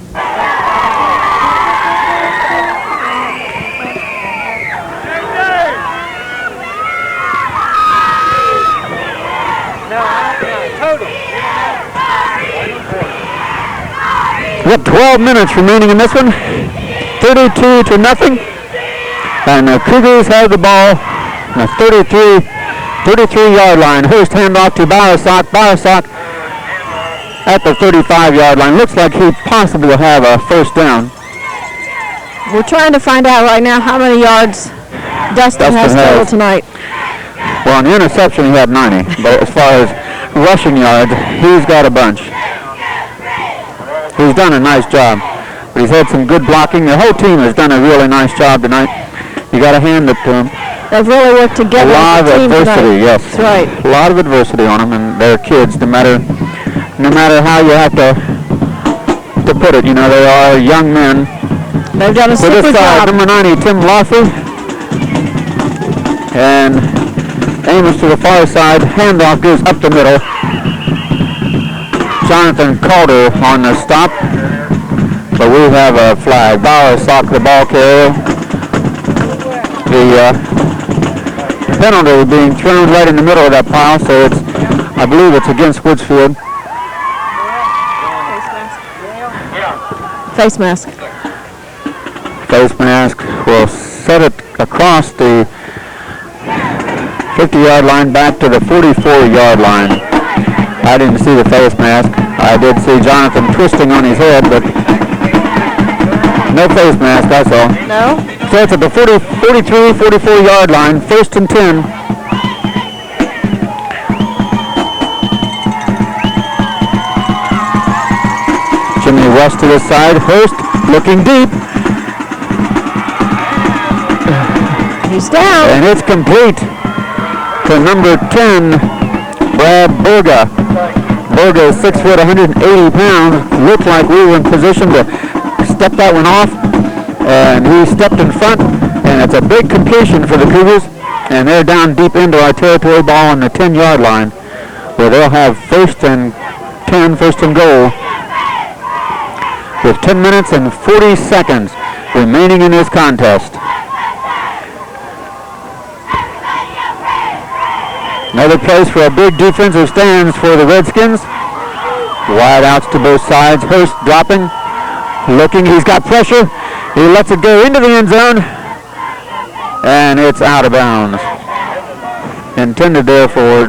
We have 12 minutes remaining in this one. 32-0. And the Cougars have the ball on the 33-yard line. Hurst handoff to Bowersock. Bowersock at the 35-yard line. Looks like he possibly will have a first down. We're trying to find out right now how many yards Dustin has total tonight. Well, on the interception he had 90, but as far as rushing yards, he's got a bunch. He's done a nice job, but he's had some good blocking. The whole team has done a really nice job tonight. You got to hand it to them. They've really worked together. A lot of adversity, yes. That's right. A lot of adversity on them, and they're kids. No matter how you have to put it, you know, they are young men. They've done a super job. This side, number 90, Tim Lawford, and Amos to the far side. Handoff goes up the middle. Jonathan Calder on the stop, but we have a flag. Bowersock the ball carrier. The penalty being thrown right in the middle of that pile, so I believe it's against Woodsfield. Face mask. Face mask will set it across the 50-yard line back to the 44-yard line. I didn't see the face mask. I did see Jonathan twisting on his head, but no face mask, that's all. No? So it's at the 43, 44-yard line, 1st and 10. Jimmy West to the side. Hurst looking deep. He's down. And it's complete to number 10, Brad Burga. Burga is 6 foot, 180 pounds. Looked like we were in position to step that one off. And he stepped in front. And it's a big completion for the Cougars. And they're down deep into our territory ball on the 10-yard line, where they'll have 1st and 10, 1st and goal, with 10 minutes and 40 seconds remaining in this contest. Another place for a big defensive stands for the Redskins. Wide outs to both sides. Hurst dropping, looking. He's got pressure. He lets it go into the end zone, and it's out of bounds. Intended there for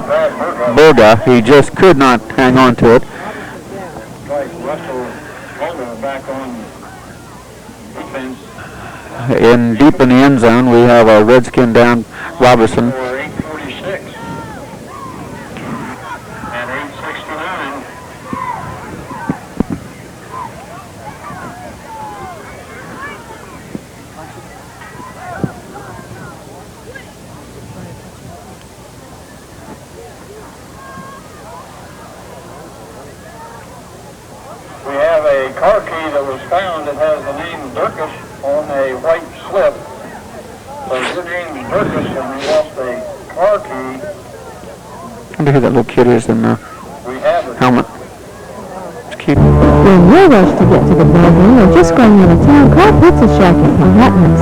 Burga. He just could not hang on to it. In deep in the end zone, we have a Redskin down, Robertson. We have a car key that was found that has the name Durkish on a white slip. So your name is Durkish and we lost a car key. I wonder who that little kid is in the We have it. helmet. Let's keep. When you're rushed to get to the ballgame or just going out of town, call Pizza Shack in Manhattan at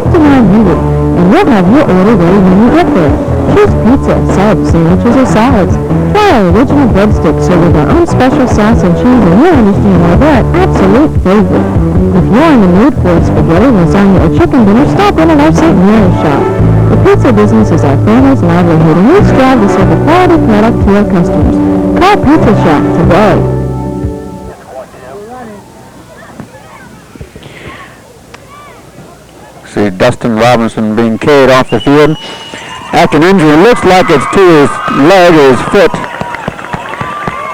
795-5900, and we'll have your order ready when you get there. Choose pizza, subs, sandwiches, or salads. Try our original breadsticks served with our own special sauce and cheese, and you'll understand why they're an absolute favorite. If you're in the mood for a spaghetti, lasagna, or chicken dinner, stop in at our St. Mary's shop. The pizza business is our family's livelihood, and we strive to serve a quality product to our customers. Call Pizza Shack today. See Dustin Robinson being carried off the field after an injury. Looks like it's to his leg or his foot.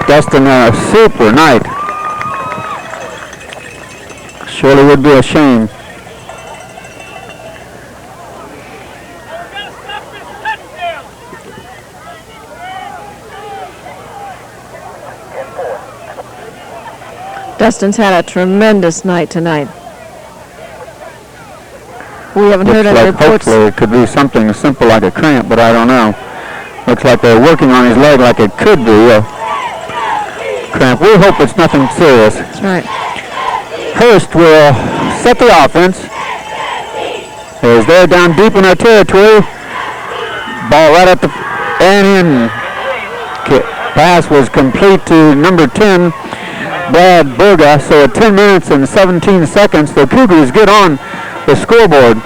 Dustin had a super night. Surely would be a shame. Dustin's had a tremendous night tonight. We haven't heard Looks any like reports. hopefully it could be something simple like a cramp, but I don't know. Looks like they're working on his leg like it could be a cramp. We hope it's nothing serious. That's right. Hurst will set the offense. As they're down deep in our territory. Ball right at the and in. Pass was complete to number 10, Brad Berga. So at 10 minutes and 17 seconds, the Cougars get on the scoreboard,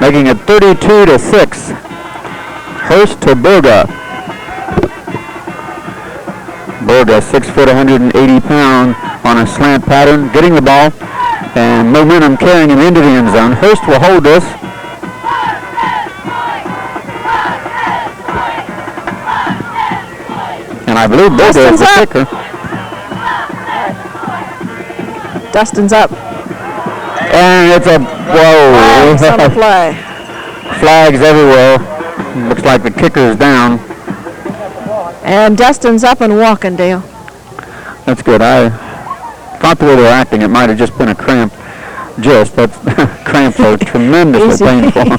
making it 32-6. Hurst to Berga. Berga, 6 foot, 180 pounds on a slant pattern, getting the ball and momentum carrying him into the end zone. Hurst will hold this. And I believe Berga is the kicker. Dustin's up. And it's a, whoa. Flags on the play. Flags everywhere. Looks like the kicker is down. And Dustin's up and walking, Dale. That's good. I thought the way they were acting, it might have just been a cramp. That's cramps are tremendously painful.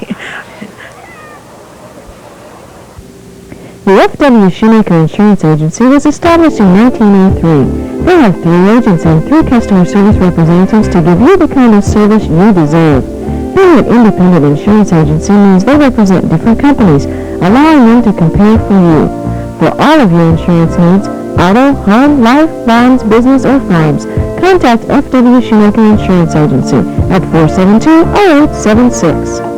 The F.W. Shoemaker Insurance Agency was established in 1903. They have 3 agents and 3 customer service representatives to give you the kind of service you deserve. Being an independent insurance agency means they represent different companies, allowing them to compare for you. For all of your insurance needs, auto, home, life, bonds, business, or farms, contact F.W. Shoemaker Insurance Agency at 472-0876.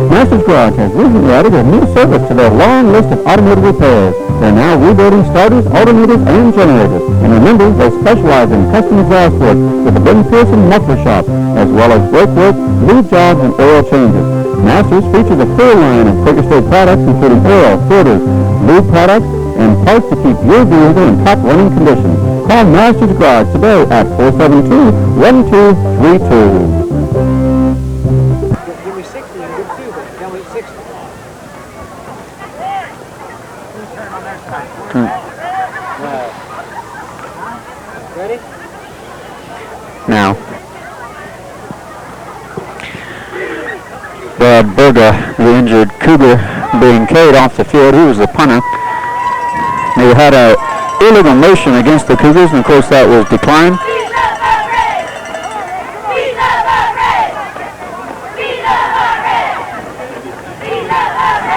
Masters Garage has recently added a new service to their long list of automotive repairs. They're now rebuilding starters, alternators, and generators. And remember, they specialize in custom exhaust work with the Ben Pearson Muffler Shop, as well as brake work, lead jobs, and oil changes. Masters features a full line of Quaker State products, including oil, filters, lube products, and parts to keep your vehicle in top running condition. Call Masters Garage today at 472-1232. Now, Brad Berga, the injured Cougar, being carried off the field. He was the punter. They had a illegal motion against the Cougars, and of course that was declined.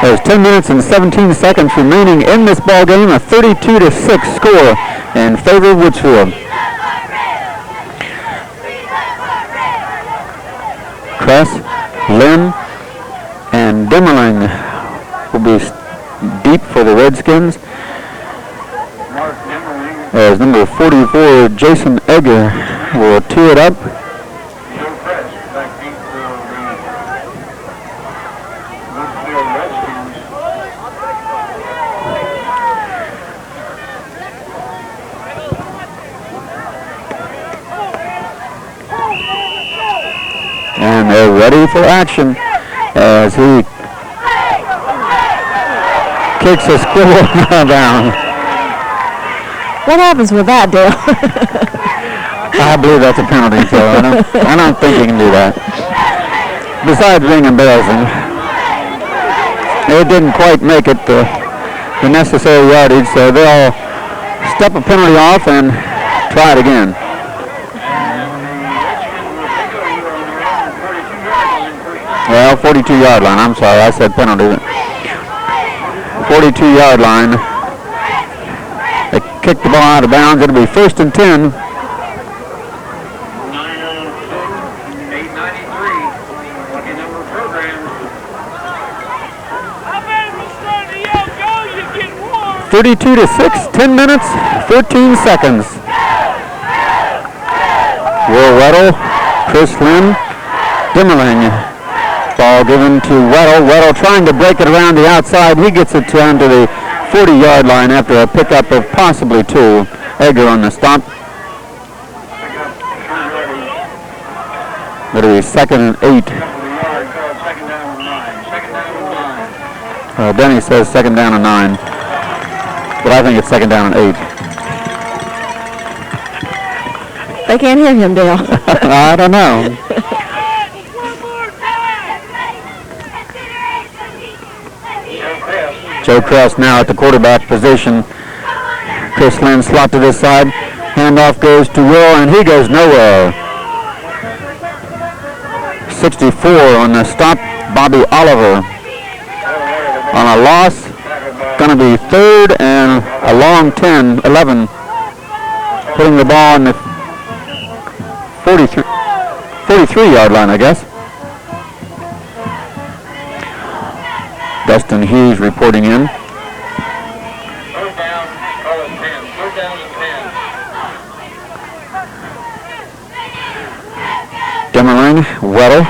There's 10 minutes and 17 seconds remaining in this ball game, a 32-6 score in favor of Woodsfield. Kress, Lynn, and Dimmerling will be deep for the Redskins. As number 44, Jason Egger, will tee it up. And they're ready for action as he kicks a squirrel down. What happens with that, Dale? I believe that's a penalty, so I don't think he can do that. Besides being embarrassing, it didn't quite make it. the necessary yardage, so they'll step a penalty off and try it again. Well, 42-yard line. I'm sorry, I said penalty. 42-yard line. They kick the ball out of bounds. It'll be 1st and 10. 32-6, 10 minutes, 14 seconds. Will Weddle, Chris Lynn, Dimmerling. Ball given to Weddle. Weddle trying to break it around the outside. He gets it down to the 40-yard line after a pickup of possibly 2. Egger on the stop. It'll be 2nd and 8. Well, Denny says 2nd down and 9. But I think it's 2nd down and 8. They can't hear him, Dale. I don't know. Joe Kress now at the quarterback position. Chris Lynn slot to this side. Handoff goes to Will, and he goes nowhere. 64 on the stop, Bobby Oliver. On a loss, going to be 3rd and a long 10, 11. Putting the ball on the 43-yard line, I guess. Dustin Hughes reporting in. 3rd down, call it 10. 3rd down and 10. Dimmerling, Weddle,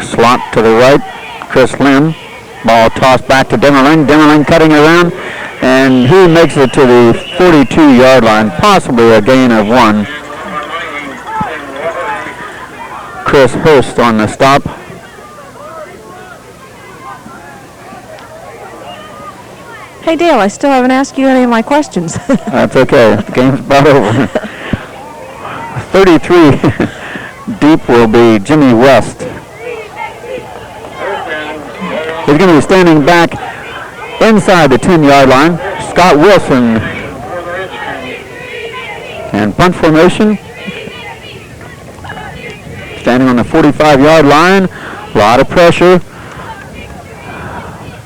slot to the right, Chris Lynn. Ball tossed back to Dimmerling. Dimmerling cutting around, and he makes it to the 42-yard line, possibly a gain of 1. Chris Hurst on the stop. Hey, Dale, I still haven't asked you any of my questions. That's okay. The game's about over. 33 deep will be Jimmy West. He's going to be standing back inside the 10-yard line. Scott Wilson. And punt formation. Standing on the 45-yard line. A lot of pressure.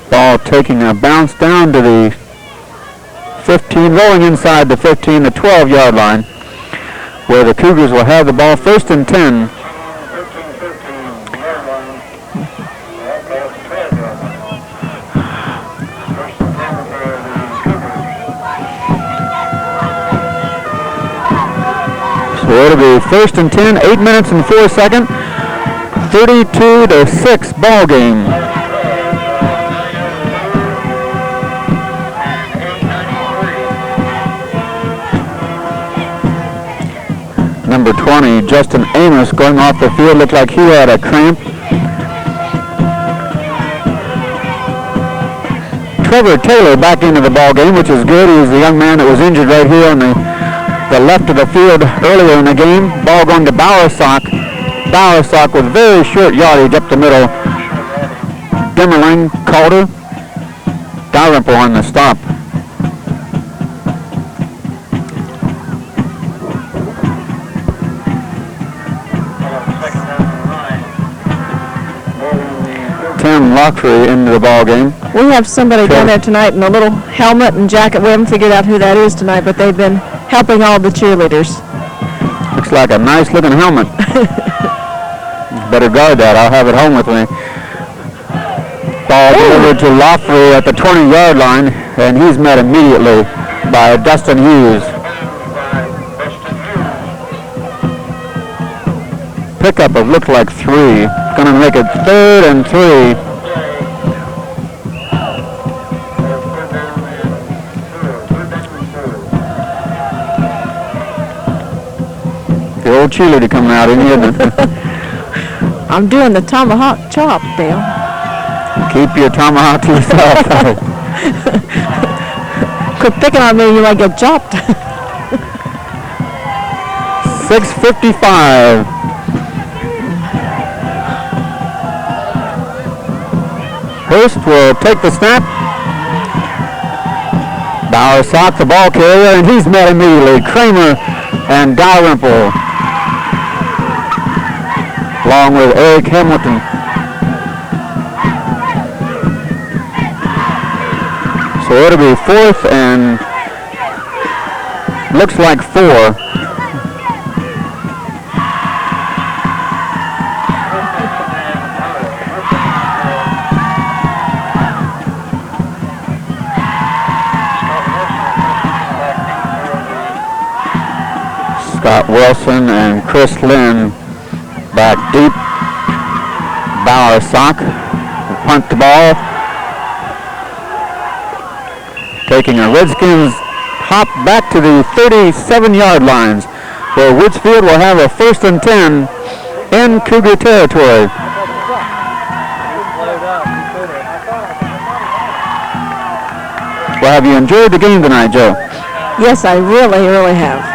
Ball taking a bounce down to the 15, rolling inside the 15, the 12-yard line, where the Cougars will have the ball 1st and 10. So it'll be 1st and 10, 8 minutes and 4 seconds, 32-6 ball game. Number 20, Justin Amos, going off the field, looked like he had a cramp. Trevor Taylor back into the ball game, which is good. He's the young man that was injured right here on the left of the field earlier in the game. Ball going to Bowersock. Bowersock with very short yardage up the middle. Dimmerling, Calder, Dalrymple on the stop. Tim Locktree into the ball game. We have somebody down there tonight in a little helmet and jacket. We haven't figured out who that is tonight, but they've been helping all the cheerleaders. Looks like a nice looking helmet. Better guard that. I'll have it home with me. Ball delivered to Locktree at the 20-yard line, and he's met immediately by Dustin Hughes. Pickup of looked like 3. Going to make it 3rd and 3. The old cheerleader coming out in here. I'm doing the tomahawk chop, Dale. Keep your tomahawk to yourself. Quit picking on me, you might get chopped. 6:55. Hurst will take the snap. Bowersock, the ball carrier, and he's met immediately. Kramer and Dalrymple, along with Eric Hamilton. So it'll be 4th and looks like 4. Scott Wilson and Chris Lynn back deep. Bowersock will punt the ball. Taking a Redskins hop back to the 37-yard lines, where Woodsfield will have a 1st and 10 in Cougar territory. Well, have you enjoyed the game tonight, Joe? Yes, I really, really have.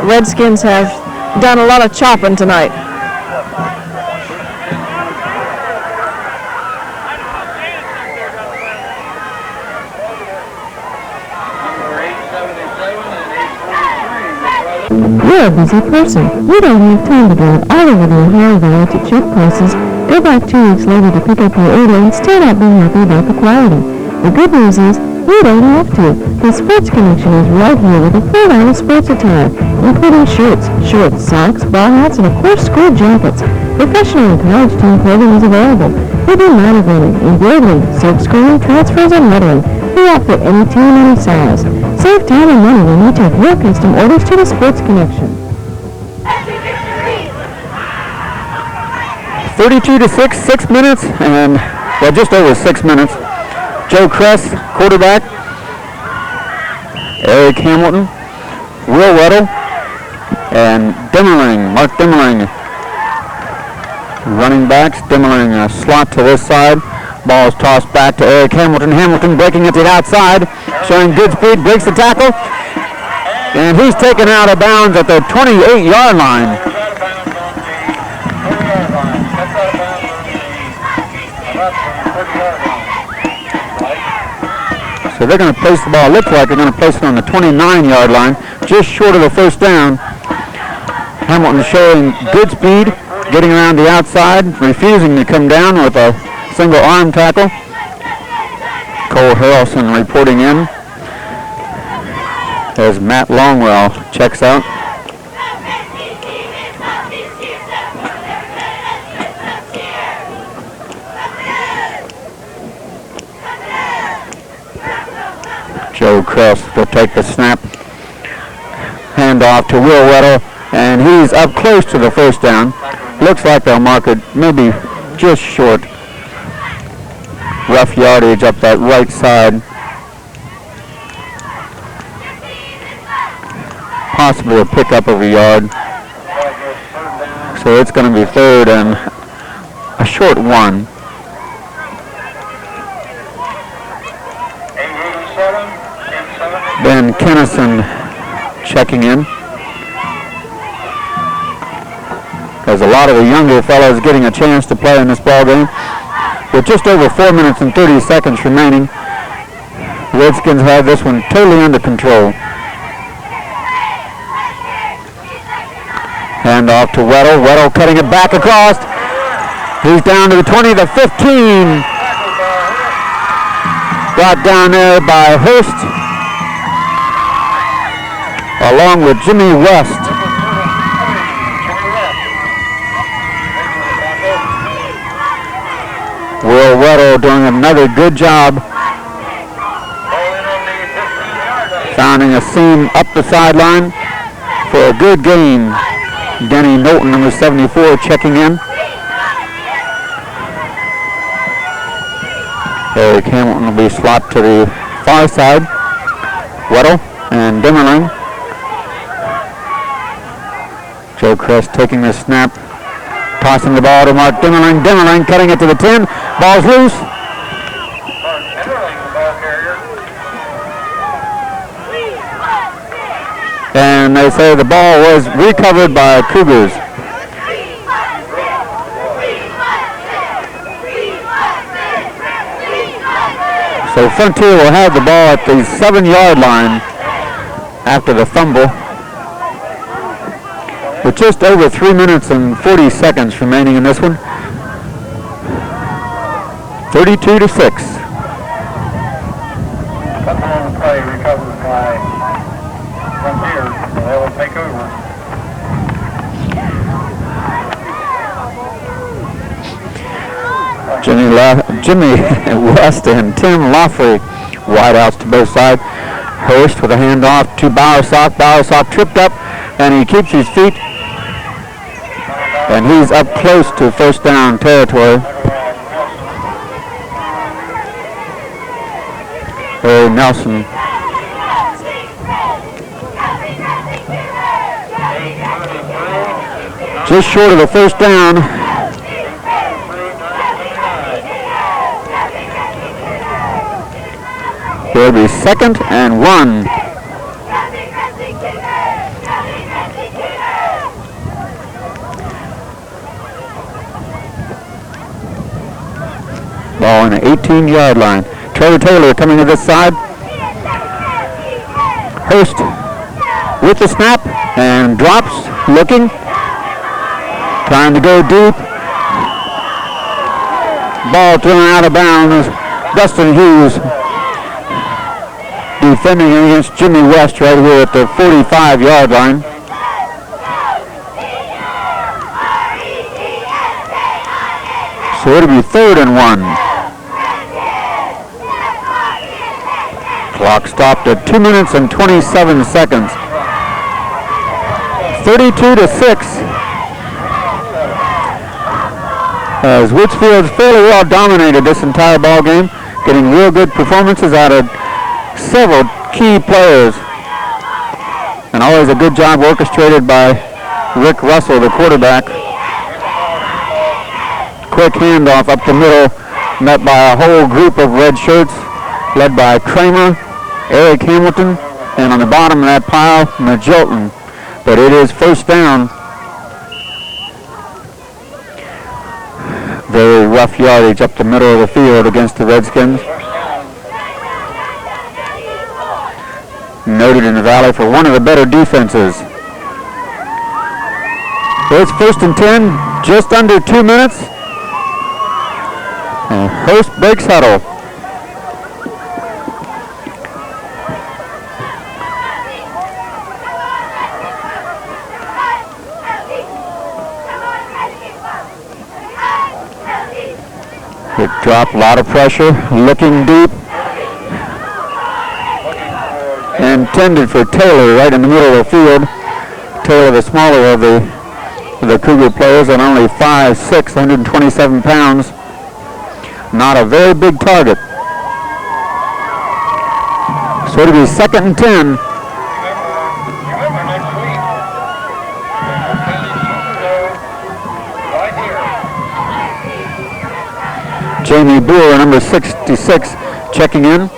Redskins have done a lot of chopping tonight. You're a busy person. You don't have time to drive all over the Ohio Valley to check prices, go back 2 weeks later to pick up your order, and still not be happy about the quality. The good news is, you don't have to. The Sports Connection is right here with a full line of sports attire, including shirts, shorts, socks, ball hats, and of course school jackets. Professional and college team clothing is available. We do monogramming, embroidery, silk screening, transfers, and lettering. We outfit any team, any size. Save time and money when you take your custom orders to the Sports Connection. 32-6, 6 minutes, and well, just over 6 minutes. Joe Kress, quarterback. Eric Hamilton, Will Weddle, and Demmerling, Mark Demmerling. Running backs, Demmerling slot to this side. Ball is tossed back to Eric Hamilton. Hamilton breaking it to the outside, showing good speed, breaks the tackle, and he's taken out of bounds at the 28-yard line. So they're going to place the ball, looks like they're going to place it on the 29-yard line, just short of the 1st down. Hamilton showing good speed, getting around the outside, refusing to come down with a single arm tackle. Cole Harrelson reporting in as Matt Longwell checks out. Joe Kress will take the snap. Hand off to Will Weddle, and he's up close to the 1st down. Looks like they'll mark it maybe just short. Rough yardage up that right side. Possibly a pickup of a yard. So it's going to be 3rd and a short 1. Ben Kennison checking in. As a lot of the younger fellows getting a chance to play in this ball game. With just over 4 minutes and 30 seconds remaining, the Redskins have this one totally under control. Hand off to Weddle. Weddle cutting it back across. He's down to the 20, the 15. Brought down there by Hurst, along with Jimmy West. Will Weddle doing another good job, finding a seam up the sideline for a good gain. Denny Knowlton, number 74, checking in. Eric Hamilton will be slot to the far side. Weddle and Demmerling. Joe Kress taking the snap, tossing the ball to Mark Demmerling. Demmerling cutting it to the 10. Ball's loose. And they say the ball was recovered by Cougars. So Frontier will have the ball at the 7-yard line after the fumble, with just over 3 minutes and 40 seconds remaining in this one. 32-6. Something on the play recovered by Frontier, so they will take over. Jimmy West and Tim Loffrey, wideouts to both sides. Hurst with a handoff to Bowersock. Bowersock tripped up, and he keeps his feet, and he's up close to first down territory. Harry Nelson just short of the first down. It'll be 2nd and 1. Ball on the 18-yard line. Trevor Taylor coming to this side. Hurst with the snap and drops, looking, trying to go deep. Ball thrown out of bounds. Dustin Hughes defending against Jimmy West right here at the 45-yard line. So it'll be 3rd and 1. Clock stopped at 2 minutes and 27 seconds. 32-6. As Woodsfield's fairly well dominated this entire ball game, getting real good performances out of several key players. And always a good job orchestrated by Rick Russell, the quarterback. Quick handoff up the middle, met by a whole group of red shirts, led by Kramer, Eric Hamilton, and on the bottom of that pile, Majilton. But it is first down. Very rough yardage up the middle of the field against the Redskins. Noted in the Valley for one of the better defenses. It's 1st and 10, just under 2 minutes. And Hurst breaks huddle. Good drop, a lot of pressure, looking deep. Intended for Taylor right in the middle of the field. Taylor, the smaller of the Cougar players, and only 5'6", 127 pounds. Not a very big target. So it'll be 2nd and 10. Remember next week, right here. Jamie Boer, number 66, checking in.